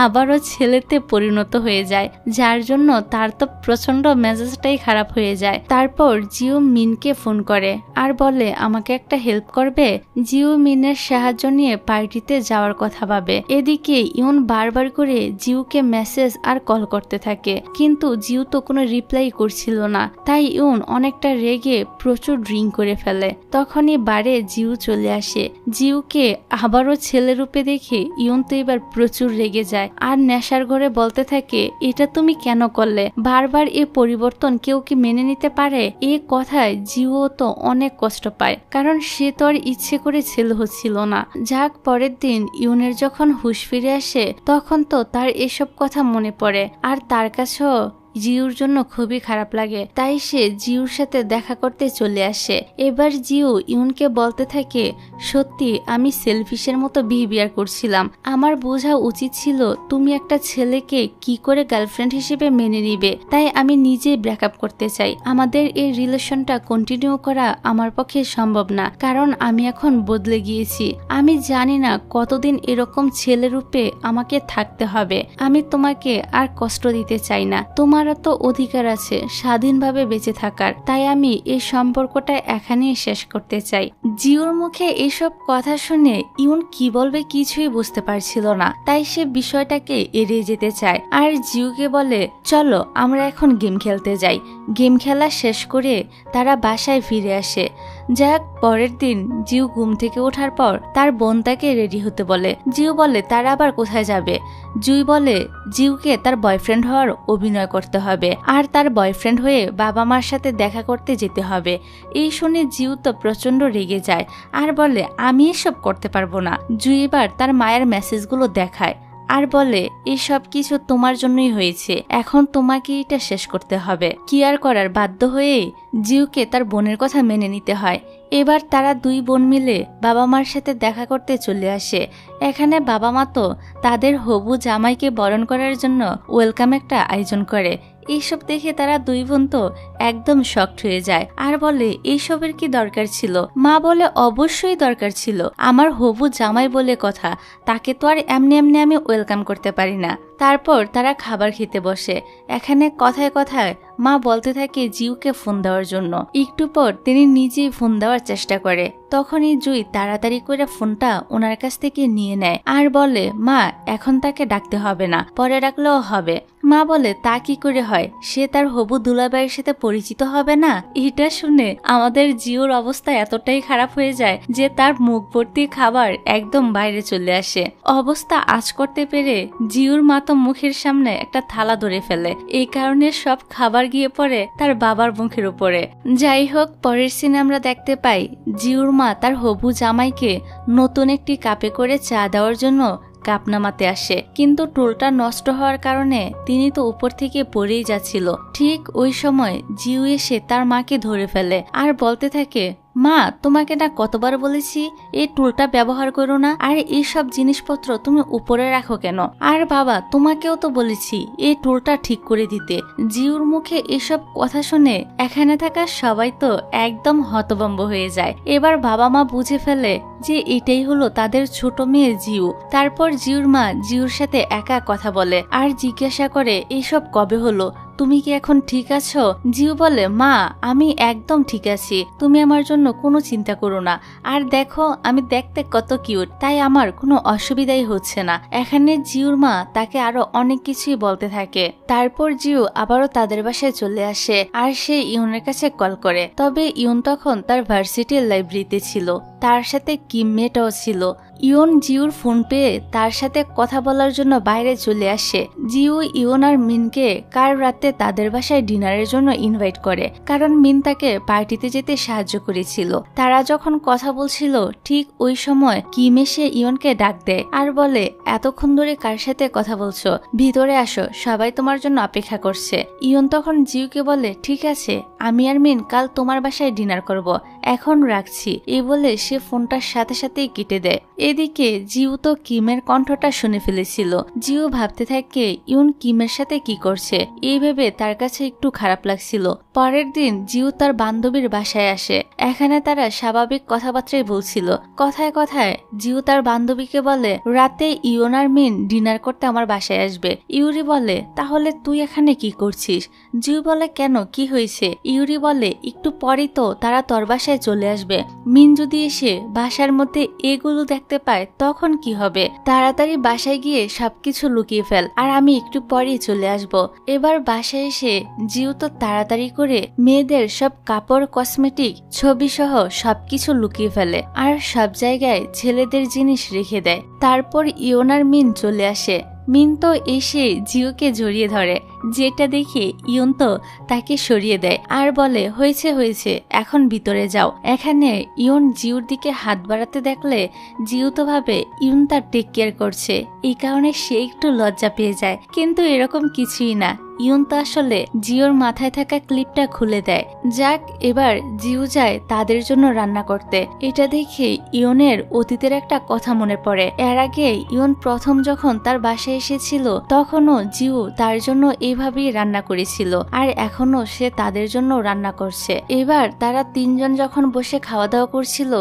আবারও ছেলেতে পরিণত হয়ে যায়, যার জন্য তার তো প্রচন্ড মেজাজটাই খারাপ হয়ে যায়। তারপর জিউ মিনকে ফোন করে আর বলে আমাকে একটা হেল্প করবে। জিউ মিনের সাহায্য নিয়ে পার্টিতে যাওয়ার কথা ভাবে। এদিকে ইউন বারবার করে জিউকে মেসেজ আর কল করতে থাকে, কিন্তু জিউ তো কোনো রিপ্লাই করছিল না। তাই ইউন অনেকটা রেগে প্রচুর ড্রিঙ্ক করে ফেলে। তখনই বারে জিউ চলে আসে। জিউকে আবারও ছেলে রূপে দেখে ইউন তো এবার প্রচুর রেগে যায় আর নেশার ঘরে বলতে থাকে এটা তুমি কেন করলে, বারবার এ পরিবর্তন কেউ কি মেনে নিতে পারে। এ কথায় জিউও তো অনেক কষ্ট পায়, কারণ সে তো আর ইচ্ছে করে ছেলে হচ্ছিল না। যাক, পরের দিন ইউনের যখন হুঁশ ফিরে আসে তখন তো তার এসব কথা মনে পড়ে আর তার কাছেও জিউর জন্য খুবই খারাপ লাগে। তাই সে জিউর সাথে দেখা করতে চলে আসে। এবার জিউ ইউনকে বলতে থাকে সত্যি আমি সেলফিশের মতো বিহেভিয়ার করছিলাম, আমার বোঝা উচিত ছিল তুমি একটা ছেলেকে কি করে গার্লফ্রেন্ড হিসেবে মেনে নিবে। তাই আমি নিজেই ব্রেকআপ করতে চাই। আমাদের এই রিলেশনটা কন্টিনিউ করা আমার পক্ষে সম্ভব না, কারণ আমি এখন বদলে গিয়েছি। আমি জানি না কতদিন এরকম ছেলে রূপে আমাকে থাকতে হবে। আমি তোমাকে আর কষ্ট দিতে চাই না। তোমারও তো অধিকার আছে স্বাধীনভাবে বেঁচে থাকার। তাই আমি এই সম্পর্কটা এখানেই শেষ করতে চাই। জিউর মুখে এসব কথা শুনে ইউন কি বলবে কিছুই বুঝতে পারছিল না। তাই সে বিষয়টাকে এড়িয়ে যেতে চায় আর জিউকে বলে চলো আমরা এখন গেম খেলতে যাই। গেম খেলা শেষ করে তারা বাসায় ফিরে আসে। যাক, পরের দিন জিউ ঘুম থেকে ওঠার পর তার বোন তাকে রেডি হতে বলে। জিউ বলে তারা আবার কোথায় যাবে। জুই বলে জিউকে তার বয়ফ্রেন্ড হওয়ার অভিনয় করতে হবে আর তার বয়ফ্রেন্ড হয়ে বাবা মার সাথে দেখা করতে যেতে হবে। এই শুনে জিউ তো প্রচন্ড রেগে যায় আর বলে আমি এসব করতে পারবো না। জুই এবার তার মায়ের মেসেজগুলো দেখায় আর বলে এসব কিছু তোমার জন্যই হয়েছে, এখন তোমাকে এটা শেষ করতে হবে। কি আর করার, বাধ্য হয়ে জিউকে তার বোনের কথা মেনে নিতে হয়। এবার তারা দুই বোন মিলে বাবা মার সাথে দেখা করতে চলে আসে। এখানে বাবা মা তো তাদের হবু জামাইকে বরণ করার জন্য ওয়েলকাম একটা আয়োজন করে। এইসব দেখে তারা দুই বোন তো একদম শকড হয়ে যায় আর বলে এইসবের কি দরকার ছিল। মা বলে অবশ্যই দরকার ছিল, আমার হবু জামাই বলে কথা, তাকে তো আর এমনি এমনি আমি ওয়েলকাম করতে পারি না। তারপর তারা খাবার খেতে বসে। এখানে কথায় কথায় মা বলতে থাকে জিউকে ফোন দেওয়ার জন্য। একটু পর তিনি নিজেই ফোন দেওয়ার চেষ্টা করে। তখনই জুই তাড়াতাড়ি করে ফোনটা ওনার কাছ থেকে নিয়ে নেয় আর বলে মা এখন তাকে ডাকতে হবে না, পরে ডাকলেও হবে। মা বলে তা কি করে হয়, সে তার হবু দুলাভাইয়ের সাথে পরিচিত হবে না। এটা শুনে আমাদের জিউর অবস্থা এতটাই খারাপ হয়ে যায় যে তার মুখ ভর্তি খাবার একদম বাইরে চলে আসে। অবস্থা আঁচ করতে পেরে জিউর মা তো মুখের সামনে একটা থালা ধরে ফেলে। এই কারণে সব খাবার গিয়ে পড়ে তার বাবার মুখের উপরে। যাই হোক, পরের সিনে আমরা দেখতে পাই জিউর মা তার হবু জামাইকে নতুন একটি কাপে করে চা দেওয়ার জন্য কাপ নামাতে আসে, কিন্তু টুলটা নষ্ট হওয়ার কারণে তিনি তো উপর থেকে পড়েই যাচ্ছিল। ঠিক ওই সময় জিউ এসে তার মাকে ধরে ফেলে আর বলতে থাকে মা তোমাকে না কতবার বলেছি এই টুলটা ব্যবহার করো না, আর এইসব জিনিসপত্র তুমি উপরে রাখো কেন। আর বাবা তোমাকেও তো বলেছি এই টুলটা ঠিক করে দিতে। জিউর মুখে এসব কথা শুনে এখানে থাকা সবাই তো একদম হতভম্ব হয়ে যায়। এবার বাবা মা বুঝে ফেলে যে এটাই হলো তাদের ছোট মেয়ে জিউ। তারপর জিউর মা জিউর সাথে একা কথা বলে আর জিজ্ঞাসা করে এসব কবে হলো, তুমি কি এখন ঠিক আছো? জিউ বলে মা আমি একদম ঠিক আছি, তুমি আমার জন্য কোনো চিন্তা করো না। আর দেখো আমি দেখতে কত কিউট, তাই আমার কোনো অসুবিধাই হচ্ছে না। এখানে জিউর মা তাকে আরো অনেক কিছুই বলতে থাকে। তারপর জিউ আবারও তাদের বাসায় চলে আসে আর সে ইউনের কাছে কল করে। তবে ইউন তখন তার ভার্সিটির লাইব্রেরিতে ছিল, তার সাথে কিমমেটও ছিল। ইউন জিউর ফোন পেয়ে তার সাথে কথা বলার জন্য বাইরে চলে আসে। জিউ ইউন আর মিনকে কাল রাতে তাদের বাসায় ডিনারের জন্য ইনভাইট করে, কারণ মিন তাকে পার্টিতে যেতে সাহায্য করেছিল। তারা যখন কথা বলছিল ঠিক ওই সময় কিম এসে ইউনকে ডাক দেয় আর বলে এতক্ষণ ধরে কার সাথে কথা বলছো, ভিতরে আসো, সবাই তোমার জন্য অপেক্ষা করছে। ইউন তখন জিউকে বলে ঠিক আছে, আমি আর মিন কাল তোমার বাসায় ডিনার করব, এখন রাখছি। এই বলে সে ফোনটার সাথে সাথেই কেটে দেয়। এদিকে জিউ তো কিমের কণ্ঠটা শুনে ফেলেছিল। জিউ ভাবতে থাকে ইউন কিমের সাথে কি করছে, এই ভেবে তার কাছে একটু খারাপ লাগছিল। পরের দিন জিউ তার বান্ধবীর বাসায় আসে। এখানে তারা স্বাভাবিক কথাবার্তাই বলছিল। কথায় কথায় জিউ তার বান্ধবীকে বলে রাতে ইউন আর মিন ডিনার করতে আমার বাসায় আসবে। ইউরি বলে তাহলে তুই এখানে কি করছিস? জিউ বলে কেন, কি হয়েছে? ইউরি বলে একটু পরেই তো তারা তোর বাসায় চলে আসবে। মিন যদি এসে বাসার মধ্যে এগুলো দেখতে পায় তখন কি হবে? তাড়াতাড়ি বাসায় গিয়ে সবকিছু লুকিয়ে ফেল, আর আমি একটু পরেই চলে আসব। এবার বাসায় এসে জিউ তো তাড়াতাড়ি করে মেয়েদের সব কাপড়, কসমেটিক, ছবি সহ সবকিছু লুকিয়ে ফেলে আর সব জায়গায় ছেলেদের জিনিস রেখে দেয়। তারপর ইউন আর মিন চলে আসে। মিন তো এসে জিউকে জড়িয়ে ধরে, যেটা দেখে ইউন তো তাকে সরিয়ে দেয় আর বলে হয়েছে হয়েছে, এখন ভিতরে যাও। এখানে ইউন জিউর দিকে হাত বাড়াতে দেখলে জিউ তো ভাবে ইউন তার টেক কেয়ার করছে, এই কারণে সে একটু লজ্জা পেয়ে যায়। কিন্তু এরকম কিছুই না, ইউন তো আসলে জিওর মাথায় থাকা ক্লিপটা খুলে দেয়। যাক, এবার জিউ যায় তাদের জন্য রান্না করতে। এটা দেখে ইউনের অতীতের একটা কথা মনে পড়ে। এর আগে ইউন প্রথম যখন তার বাসায় এসেছিল তখনও জিউ তার জন্য এইভাবেই রান্না করেছিল, আর এখনো সে তাদের জন্য রান্না করছে। এবার তারা তিনজন যখন বসে খাওয়া দাওয়া করছিল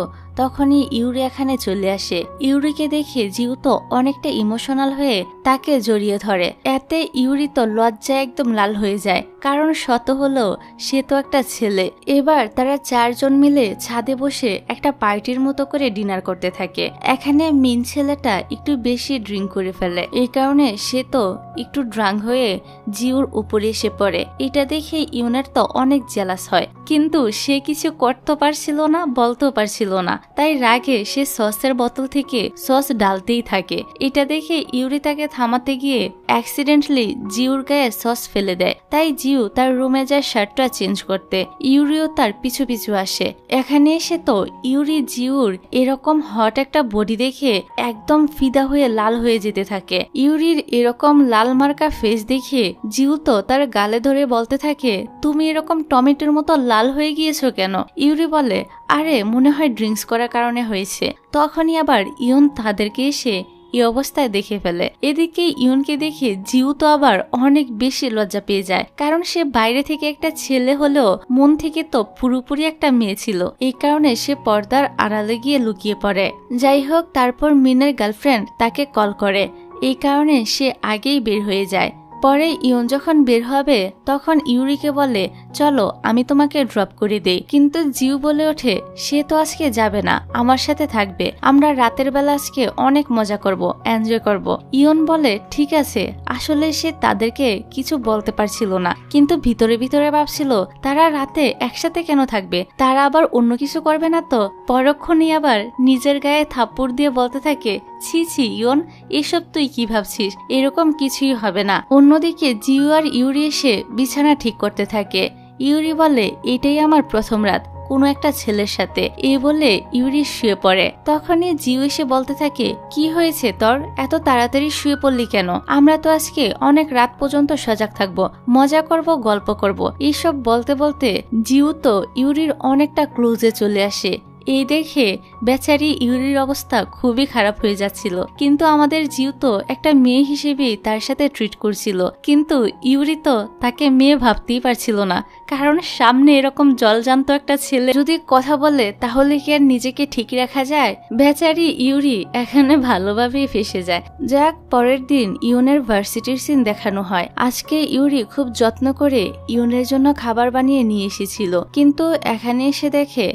তখনই ইউরি এখানে চলে আসে। ইউরিকে দেখে জিউ তো অনেকটা ইমোশনাল হয়ে তাকে জড়িয়ে ধরে। এতে ইউরি তো লজ্জায় একদম লাল হয়ে যায়, কারণ শত হলো সে তো একটা ছেলে। এবার তারা চারজন মিলে ছাদে বসে একটা পার্টির মতো করে ডিনার করতে থাকে। এখানে মিন ছেলেটা একটু বেশি ড্রিঙ্ক করে ফেলে, এই কারণে সে তো একটু ড্রাঙ্ক হয়ে জিউর উপরে এসে পড়ে। এটা দেখে ইউনের তো অনেক জেলাস হয়, কিন্তু সে কিছু করতে পারছিল না, বলতেও পারছিল না। তাই রাগে সে সসের বোতল থেকে সস ঢালতেই থাকে। এটা দেখে ইউরি তাকে থামাতে গিয়ে অ্যাক্সিডেন্টলি জিউর গায়ে সস ফেলে দেয়। তাই জিউ তার রুমে যায় শার্টটা চেঞ্জ করতে। ইউরিও তার পিছু পিছু আসে। এখানে এসে তো ইউরি জিউর এরকম হট একটা বডি দেখে একদম ফিদা হয়ে লাল হয়ে যেতে থাকে। ইউরির এরকম লাল মার্কা ফেস দেখে জিউ তো তার গালে ধরে বলতে থাকে তুমি এরকম টমেটোর মতো লাল হয়ে গিয়েছো কেন? ইউরি বলে আরে মনে হয় ড্রিঙ্কস করার কারণে হয়েছে। তখনই আবার ইউন তাদেরকে এসে এই অবস্থায় দেখে ফেলে। এদিকে ইউনকে দেখে জিউ তো আবার অনেক বেশি লজ্জা পেয়ে যায়, কারণ সে বাইরে থেকে একটা ছেলে হলেও মন থেকে তো পুরোপুরি একটা মেয়ে ছিল। এই কারণে সে পর্দার আড়ালে গিয়ে লুকিয়ে পড়ে। যাই হোক, তারপর মিনের গার্লফ্রেন্ড তাকে কল করে, এই কারণে সে আগেই বের হয়ে যায়। পরে ইউন যখন বের হবে তখন ইউরিকে বলে চলো আমি তোমাকে ড্রপ করে দেই, কিন্তু জিউ বলে ওঠে সে তো আজকে যাবে না, আমার সাথে থাকবে, আমরা রাতের বেলা আজকে অনেক মজা করব, এনজয় করব। ইউন বলে ঠিক আছে। আসলে সে তাদেরকে কিছু বলতে পারছিল না, কিন্তু ভিতরে ভিতরে ভাবছিল তারা রাতে একসাথে কেন থাকবে, তারা আবার অন্য কিছু করবে না তো। পরক্ষণেই আবার নিজের গায়ে থাপ্পড় দিয়ে বলতে থাকে ছি ছি ইউন, এসব তুই কি ভাবছিস, এরকম কিছুই হবে না। অন্যদিকে জিউ আর ইউরি এসে বিছানা ঠিক করতে থাকে। ইউরি বলে এটাই আমার প্রথম রাত কোনো একটা ছেলের সাথে, এই বলে ইউরি শুয়ে পড়ে। তখনই জিউ এসে বলতে থাকে কি হয়েছে তোর, এত তাড়াতাড়ি শুয়ে পড়লি কেন? আমরা তো আজকে অনেক রাত পর্যন্ত সজাগ থাকবো, মজা করব, গল্প করব। এইসব বলতে বলতে জিউ তো ইউরির অনেকটা ক্লোজে চলে আসে। এই দেখে বেচারি ইউরির অবস্থা খুবই খারাপ হয়ে যাচ্ছিল, কিন্তু আমাদের জিউ তো একটা মেয়ে হিসেবেই তার সাথে ট্রিট করছিল, কিন্তু ইউরি তো তাকে মেয়ে ভাবতেই পারছিল না, কারণ সামনে এরকম জলজান্ত একটা ছেলে যদি কথা বলে তাহলে কি আর নিজেকে ঠিক রাখা যায়? বেচারি ইউরি এখানে ভালোভাবেই ফেসে যায়। যাক, পরের দিন ইউনের ভার্সিটির সিন দেখানো হয়। আজকে ইউরি খুব যত্ন করে ইউনের জন্য খাবার বানিয়ে নিয়ে এসেছিল, কিন্তু এখানে এসে দেখে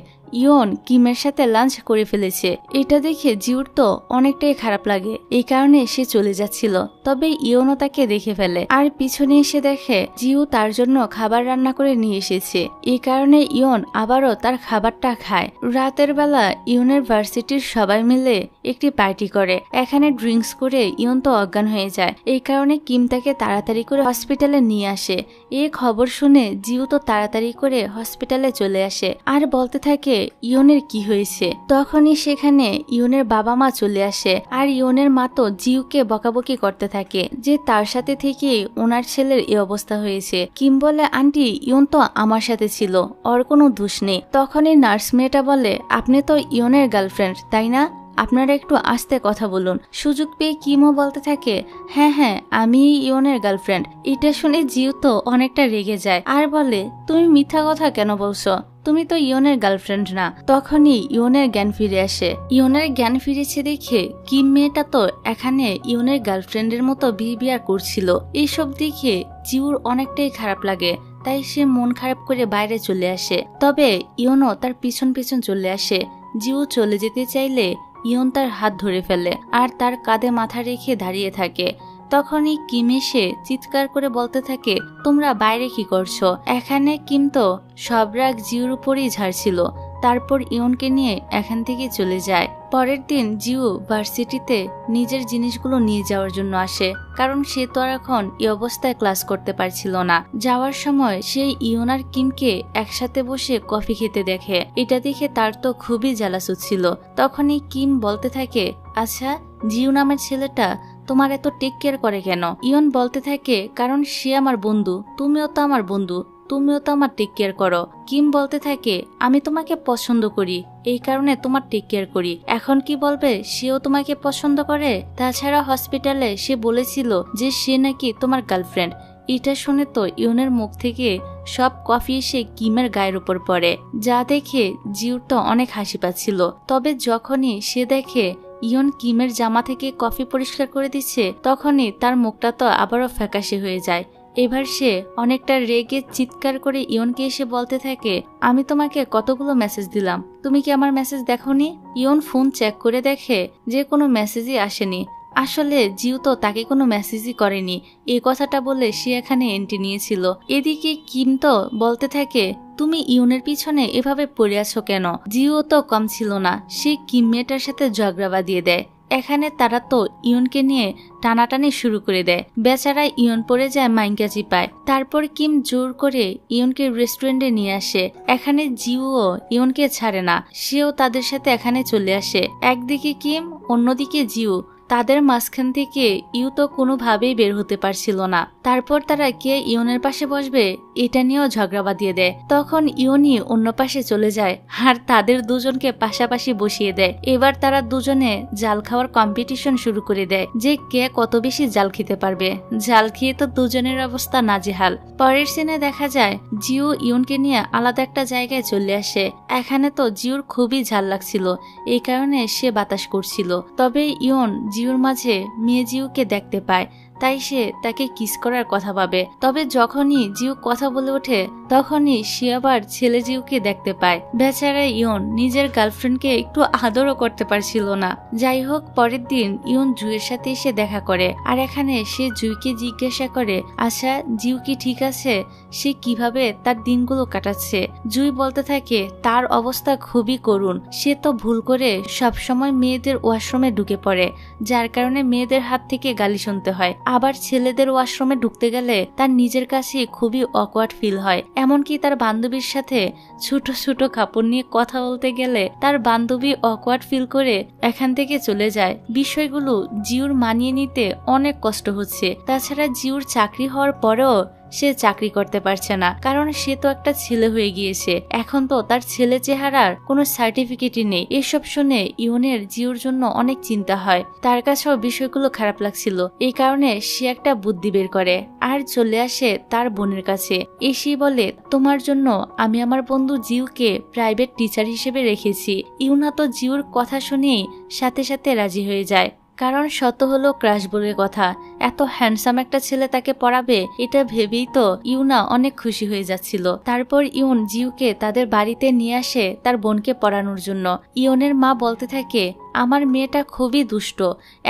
ইয়ন কিমের সাথে লাঞ্চ করে ফেলেছে। এটা দেখে জিউর তো অনেকটাই খারাপ লাগে, এই কারণে সে চলে যাচ্ছিল। তবে ইয়নও তাকে দেখে ফেলে আর পিছনে এসে দেখে জিউ তার জন্য খাবার রান্না করে নিয়ে এসেছে। এই কারণে ইয়ন আবারও তার খাবারটা খায়। রাতের বেলা ইয়নের ভার্সিটির সবাই মিলে একটি পার্টি করে। এখানে ড্রিঙ্কস করে ইয়ন তো অজ্ঞান হয়ে যায়। এই কারণে কিম তাকে তাড়াতাড়ি করে হসপিটালে নিয়ে আসে। এই খবর শুনে জিউ তো তাড়াতাড়ি করে হসপিটালে চলে আসে আর বলতে থাকে ইয়নের কি হয়েছে। তখনই সেখানে ইয়নের বাবা মা চলে আসে আর ইয়নের মা তো জিউকে বকাবকি করতে থাকে যে তার সাথে থেকে ওনার ছেলের এই অবস্থা হয়েছে। কিম বলে আন্টি ইয়ন তো আমার সাথে ছিল, ওর কোনো দোষ নেই। তখনই নার্স মেয়েটা বলে আপনি তো ইয়নের গার্লফ্রেন্ড তাই না, আপনারা একটু আস্তে কথা বলুন। সুযোগ পেয়ে কিমও বলতে থাকে, হ্যাঁ হ্যাঁ আমি ইয়নের গার্লফ্রেন্ড। এটা শুনে জিউ তো অনেকটা রেগে যায় আর বলে, তুমি মিথ্যা কথা কেন বলছো? তুমি তো ইয়নের গার্লফ্রেন্ড না। তখনই ইয়নের জ্ঞান ফিরে আসে। ইয়নের জ্ঞান ফিরেছে দেখে কিম মেয়েটা তো এখানে ইয়নের গার্লফ্রেন্ডের মতো বিহেভিয়ার করছিল। এইসব দেখে জিউর অনেকটাই খারাপ লাগে, তাই সে মন খারাপ করে বাইরে চলে আসে। তবে ইয়নও তার পিছন পিছন চলে আসে। জিউ চলে যেতে চাইলে ইয়ন তার হাত ধরে ফেলে আর তার কাঁধে মাথা রেখে দাঁড়িয়ে থাকে। তখনই কিম এসে চিৎকার করে বলতে থাকে, তোমরা বাইরে কি করছো? এখানে কিম তো সব রাগ জিউর উপরেই ঝাড়ছিল। তারপর ইয়নকে নিয়ে এখান থেকে চলে যায়। পরের দিন জিউ ভার্সিটিতে নিজের জিনিসগুলো নিয়ে যাওয়ার জন্য আসে, কারণ সে তো আর এখন এই অবস্থায় ক্লাস করতে পারছিল না। যাওয়ার সময় সে ইয়ন আর কিমকে একসাথে বসে কফি খেতে দেখে। এটা দেখে তার তো খুবই জ্বালাস হচ্ছিল। তখনই কিম বলতে থাকে, আচ্ছা জিউ নামের ছেলেটা তোমার এত টেক কেয়ার করে কেন? ইয়ন বলতে থাকে, কারণ সে আমার বন্ধু, তুমিও তো আমার বন্ধু, তুমিও তো আমার টেক কেয়ার করো। কিম বলতে থাকে, আমি তোমাকে পছন্দ করি, এই কারণে তোমার টেক কেয়ার করি। এখন কি বলবে সেও তোমাকে পছন্দ করে? তাছাড়া হসপিটালে সে বলেছিল যে সে নাকি তোমার গার্লফ্রেন্ড। এটা শুনে তো ইয়নের মুখ থেকে সব কফি এসে কিমের গায়ের উপর পড়ে, যা দেখে জিউর তো অনেক হাসি পাচ্ছিল। তবে যখনই সে দেখে ইয়ন কিমের জামা থেকে কফি পরিষ্কার করে দিচ্ছে, তখনই তার মুখটা তো আবারও ফ্যাকাশে হয়ে যায়। এবার সে অনেকটা রেগে চিৎকার করে ইয়নকে এসে বলতে থাকে, আমি তোমাকে কতগুলো মেসেজ দিলাম, তুমি কি আমার মেসেজ দেখোনি? ইয়ন ফোন চেক করে দেখে যে কোনো মেসেজই আসেনি। আসলে জিউ তো তাকে কোনো মেসেজই করেনি, এই কথাটা বলে সে এখানে এন্ট্রি নিয়েছিল। এদিকে কিম তো বলতে থাকে, তুমি ইয়নের পিছনে এভাবে পড়ে আছো কেন? জিও তো কম ছিল না, সে কিম মেয়েটার সাথে ঝগড়া বাঁধিয়ে দেয়। এখানে তারা তো ইয়নকে নিয়ে টানাটানি শুরু করে দেয়। বেচারা ইয়ন পড়ে যায় মাইঙ্কা চিপায়। তারপর কিম জোর করে ইয়নকে রেস্টুরেন্টে নিয়ে আসে। এখানে জিউও ইয়নকে ছাড়ে না, সেও তাদের সাথে এখানে চলে আসে। একদিকে কিম, অন্যদিকে জিউ। তাদের মাঝখান থেকে ইউ তো কোনোভাবেই বের হতে পারছিল না। তারপর তারা কে ইয়নের পাশে বসবে এটা নিয়েও ঝগড়া বাঁধিয়ে দেয়। তখন ইয়নই অন্য পাশে চলে যায় আর তাদের দুজনকে পাশাপাশি বসিয়ে দেয়। এবার তারা দুজনে জাল খাওয়ার কম্পিটিশন শুরু করে দেয় যে কে কত বেশি জাল খেতে পারবে। জাল খেয়ে তো দুজনের অবস্থা নাজেহাল। পরের সিনে দেখা যায় জিউ ইয়নকে নিয়ে আলাদা একটা জায়গায় চলে আসে। এখানে তো জিউর খুবই ঝাল লাগছিল, এই কারণে সে বাতাস করছিল। তবে ইয়ন জিউর মাঝে মেয়ে জিউকে দেখতে পায়, তাই সে তাকে কিস করার কথা ভাবে। তবে যখনই জিউ কথা বলে ওঠে তখনই সে আবার ছেলে জিউকে দেখতে পায়। বেচারা ইয়ন নিজের গার্লফ্রেন্ডকে একটু আদরও করতে পারছিল না। যাই হোক, পরের দিন ইয়ন জুইয়ের সাথে এসে দেখা করে আর এখানে সে জুইকে জিজ্ঞাসা করে, আচ্ছা জিউ কি ঠিক আছে? সে কিভাবে তার দিনগুলো কাটাচ্ছে? জুই বলতে থাকে, তার অবস্থা খুবই করুণ। সে তো ভুল করে সবসময় মেয়েদের ওয়াশরুমে ঢুকে পড়ে, যার কারণে মেয়েদের হাত থেকে গালি শুনতে হয়। আবার ছেলেদের ওয়াশরুমে ঢুকতে গেলে তার নিজের কাছে খুবই অকওয়ার্ড ফিল হয়। এমনকি তার বান্ধবীর সাথে ছোট ছোট কাপড় নিয়ে কথা বলতে গেলে তার বান্ধবী অকওয়ার্ড ফিল করে এখান থেকে চলে যায়। বিষয়গুলো জিউর মানিয়ে নিতে অনেক কষ্ট হচ্ছে। তাছাড়া জিউর চাকরি হওয়ার পরেও সে চাকরি করতে পারছে না, কারণ সে তো একটা ছেলে হয়ে গিয়েছে। এখন তো তার ছেলে চেহারার কোনো সার্টিফিকেটই নেই। এসব শুনে ইয়নের জিউর জন্য অনেক চিন্তা হয়। তার কাছেও বিষয়গুলো খারাপ লাগছিল। এই কারণে সে একটা বুদ্ধি বের করে আর চলে আসে তার বোনের কাছে। এসে বলে, তোমার জন্য আমি আমার বন্ধু জিউকে প্রাইভেট টিচার হিসেবে রেখেছি। ইউনা তো জিউর কথা শুনেই সাথে সাথে রাজি হয়ে যায়, কারণ শত হলো ক্রাশ বলে কথা। এত হ্যান্ডসাম একটা ছেলে তাকে পড়াবে এটা ভেবেই তো ইউনা অনেক খুশি হয়ে যাচ্ছিল। তারপর ইয়ন জিউকে তাদের বাড়িতে নিয়ে আসে তার বোনকে পড়ানোর জন্য। ইয়নের মা বলতে থাকে, আমার মেয়েটা খুবই দুষ্ট,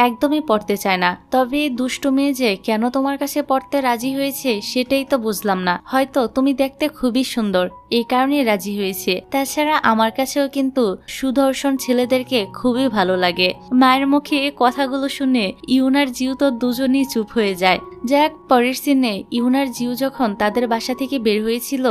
একদমই পড়তে চায় না। তবে এই দুষ্ট মেয়ে যে কেন তোমার কাছে পড়তে রাজি হয়েছে সেটাই তো বুঝলাম না। হয়তো তুমি দেখতে খুবই সুন্দর, এই কারণে রাজি হয়েছে। তাছাড়া আমার কাছেও কিন্তু সুদর্শন ছেলেদেরকে খুবই ভালো লাগে। মায়ের মুখে এই কথাগুলো শুনে ইউনার জিউ তো দুজনই চুপ হয়ে যায়। যাক, পরের সিনে ইউনার জিউ যখন তাদের বাসা থেকে বের হয়েছিল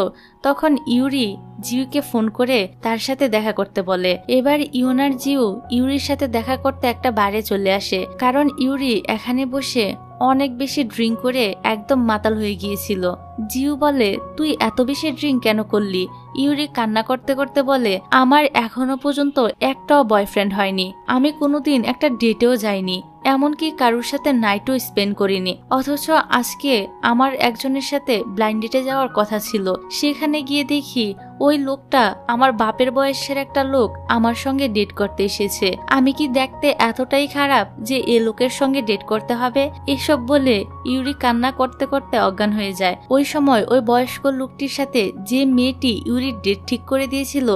তখন ইউরি জিউকে ফোন করে তার সাথে দেখা করতে বলে। এবার ইউনার জিউ ইউরির সাথে দেখা করতে একটা বারে চলে আসে, কারণ ইউরি এখানে বসে অনেক বেশি ড্রিঙ্ক করে একদম মাতাল হয়ে গিয়েছিল। জিউ বলে, তুই এত বেশি ড্রিঙ্ক কেন করলি? ইউরি কান্না করতে করতে বলে, আমার এখনো পর্যন্ত একটাও বয়ফ্রেন্ড হয়নি, আমি কোনোদিন একটা ডেটেও যাইনি, এমনকি কারোর সাথে নাইটও স্পেন্ড করিনি। অথচ আজকে আমার একজনের সাথে ব্লাইন্ড ডেটে যাওয়ার কথা ছিল, সেখানে গিয়ে দেখি ওই লোকটা আমার বাপের বয়সের একটা লোক আমার সঙ্গে ডেট করতে এসেছে। আমি কি দেখতে এতটাই খারাপ যে এ লোকের সঙ্গে ডেট করতে হবে? এসব বলে ইউরি কান্না করতে করতে অজ্ঞান হয়ে যায়। ওই সময় ওই বয়স্ক লোকটির সাথে যে মেয়েটি ইউরির ডেট ঠিক করে দিয়েছিল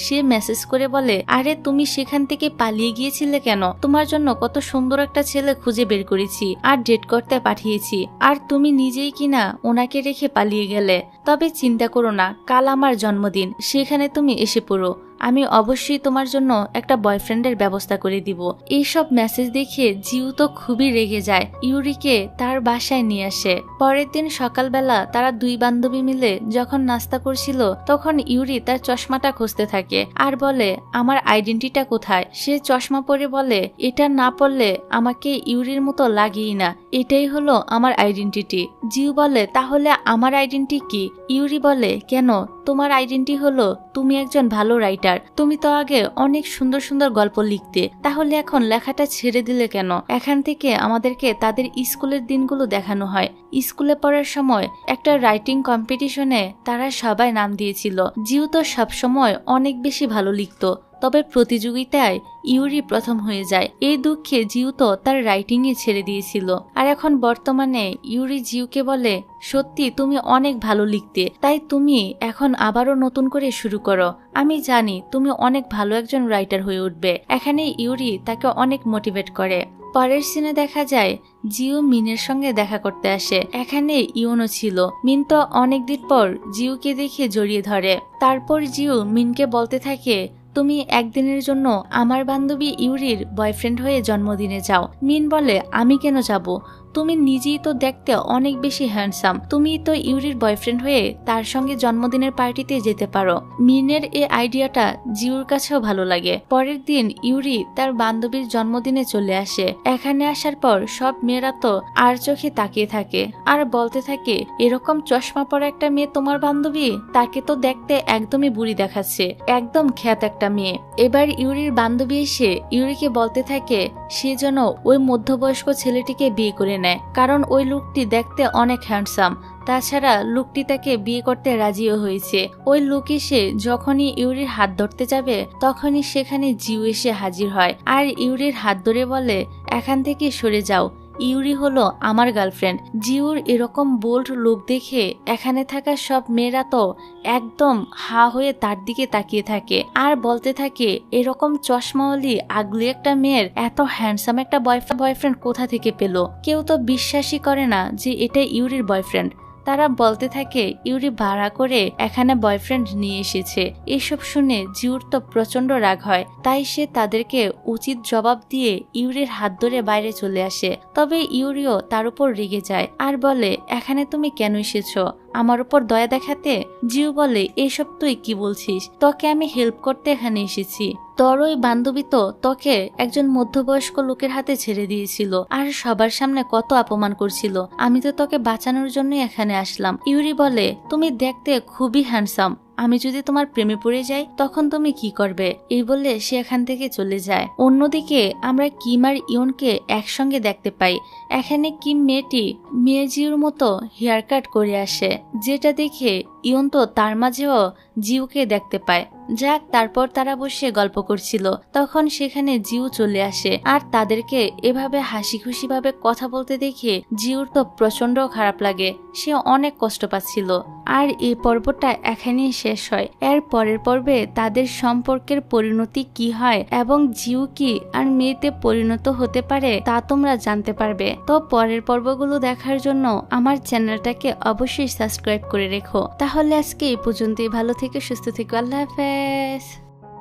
সে মেসেজ করে বলে, আরে তুমি সেখান থেকে পালিয়ে গিয়েছিলে কেন? তোমার জন্য কত সুন্দর একটা ছেলে খুঁজে বের করেছি আর ডেট করতে পাঠিয়েছি, আর তুমি নিজেই কিনা ওনাকে রেখে পালিয়ে গেলে। তবে চিন্তা করো না, কাল আমার জন্মদিন, সেখানে তুমি এসে পড়ো, আমি অবশ্যই তোমার জন্য একটা বয়ফ্রেন্ডের ব্যবস্থা করে দিব। এইসব মেসেজ দেখে জিউ তো খুবই রেগে যায়, ইউরিকে তার বাসায় নিয়ে আসে। পরের দিন সকালবেলা তারা দুই বান্ধবী মিলে যখন নাস্তা করছিল তখন ইউরি তার চশমাটা খুঁজতে থাকে আর বলে, আমার আইডেন্টিটা কোথায়? সে চশমা পরে বলে, এটা না পড়লে আমাকে ইউরির মতো লাগেই না, এটাই হলো আমার আইডেন্টিটি। জিউ বলে, তাহলে আমার আইডেন্টি কি? ইউরি বলে, কেন, তোমার আইডেন্টি হলো তুমি একজন ভালো রাইটার, তুমি তো আগে অনেক সুন্দর সুন্দর গল্প লিখতে, তাহলে এখন লেখাটা ছেড়ে দিলে কেন? এখান থেকে আমাদেরকে তাদের স্কুলের দিনগুলো দেখানো হয়। স্কুলে পড়ার সময় একটা রাইটিং কম্পিটিশনে তারা সবাই নাম দিয়েছিল। জিউ তো সবসময় অনেক বেশি ভালো লিখতো, তবে প্রতিযোগিতায় ইউরি প্রথম হয়ে যায়। এই দুঃখে জিউ তো তার রাইটিংয়ে ছেড়ে দিয়েছিল। আর এখন বর্তমানে ইউরি জিউকে বলে, সত্যি তুমি অনেক ভালো লিখতে, তাই তুমি এখন আবারও নতুন করে শুরু করো, আমি জানি তুমি অনেক ভালো একজন রাইটার হয়ে উঠবে। এখানে ইউরি তাকে অনেক মোটিভেট করে। পরের সিনে দেখা যায় জিউ মিনের সঙ্গে দেখা করতে আসে। এখানে ইউনও ছিল। মিন তো অনেকদিন পর জিউকে দেখে জড়িয়ে ধরে। তারপর জিউ মিনকে বলতে থাকে, তুমি একদিনের জন্য আমার বান্ধবী ইউরির বয়ফ্রেন্ড হয়ে জন্মদিনে যাও। মিন বলে, আমি কেন যাব? তুমি নিজেই তো দেখতে অনেক বেশি হ্যান্ডসাম, তুমি তো ইউরির বয়ফ্রেন্ড হয়ে তার সঙ্গে জন্মদিনের পার্টিতে যেতে পারো। মিনের এই আইডিয়াটা জিউর কাছেও ভালো লাগে। পরের দিন ইউরি তার বান্ধবীর জন্মদিনে চলে আসে। এখানে আসার পর সব মেয়েরা তো আর চোখে তাকিয়ে থাকে আর বলতে থাকে, এরকম চশমা পরা একটা মেয়ে তোমার বান্ধবী? তাকে তো দেখতে একদমই বুড়ি দেখাচ্ছে, একদম খ্যাত একটা মেয়ে। এবার ইউরির বান্ধবী এসে ইউরিকে বলতে থাকে সে যেন ওই মধ্যবয়স্ক ছেলেটিকে বিয়ে করে নেয়, কারণ ওই লোকটি দেখতে অনেক হ্যান্ডসাম, তাছাড়া লোকটি তাকে বিয়ে করতে রাজিও হয়েছে। ওই লোক এসে যখনই ইউরির হাত ধরতে যাবে তখনই সেখানে জিউ এসে হাজির হয় আর ইউরির হাত ধরে বলে, এখান থেকে সরে যাও, ইউরি হলো আমার গার্লফ্রেন্ড। জিউর এরকম বোল্ড লুক দেখে এখানে থাকা সব মেয়েরা তো একদম হা হয়ে তার দিকে তাকিয়ে থাকে আর বলতে থাকে, এরকম চশমাওয়ালি আগলি একটা মেয়ের এত হ্যান্ডসাম একটা বয়ফ্রেন্ড কোথা থেকে পেল? কেউ তো বিশ্বাসই করে না যে এটা ইউরির বয়ফ্রেন্ড। তারা বলতে থাকে ইউরি ভাড়া করে এখানে বয়ফ্রেন্ড নিয়ে এসেছে। এসব শুনে জিউর তো প্রচন্ড রাগ হয়, তাই সে তাদেরকে উচিত জবাব দিয়ে ইউরির হাত ধরে বাইরে চলে আসে। তবে ইউরিও তার উপর রেগে যায় আর বলে, এখানে তুমি কেন এসেছো? আমার উপর দয়া দেখাতে? জিউ বলে, এসব তুই কি বলছিস? তোকে আমি হেল্প করতে এখানে এসেছি। তোর ওই বান্ধবী তো তোকে একজন মধ্যবয়স্ক লোকের হাতে ছেড়ে দিয়েছিল আর সবার সামনে কত অপমান করছিল, আমি তো তোকে বাঁচানোর জন্যই এখানে আসলাম। ইউরি বলে, তুমি দেখতে খুবই হ্যান্ডসাম, আমি যদি তোমার প্রেমে পড়ে যাই তখন তুমি কি করবে? এই বলে সে এখান থেকে চলে যায়। অন্যদিকে আমরা কিম আর ইয়নকে একসঙ্গে দেখতে পাই। এখানে কিম মেয়েটি মেয়েজিউর মতো হেয়ার কাট করে আসে, যেটা দেখে ইয়ন তো তার মাঝেও জিউকে দেখতে পায়। যাক, তারপর তারা বসে গল্প করছিল, তখন সেখানে জিউ চলে আসে আর তাদেরকে এভাবে হাসি খুশি ভাবে কথা বলতে দেখে জিউর তো প্রচন্ড খারাপ লাগে, সে অনেক কষ্ট পাচ্ছিল। আর এই পর্বটা এখানেই শেষ হয়। এর পরের পর্বে তাদের সম্পর্কের পরিণতি কি হয় এবং জিউ কি আর মেয়েতে পরিণত হতে পারে তা তোমরা জানতে পারবে। তো পরের পর্বগুলো দেখার জন্য আমার চ্যানেলটাকে অবশ্যই সাবস্ক্রাইব করে রেখো। তাহলে আজকে এই পর্যন্তই, ভালো থেকে সুস্থ থেকো, আল্লাহ হাফেজ।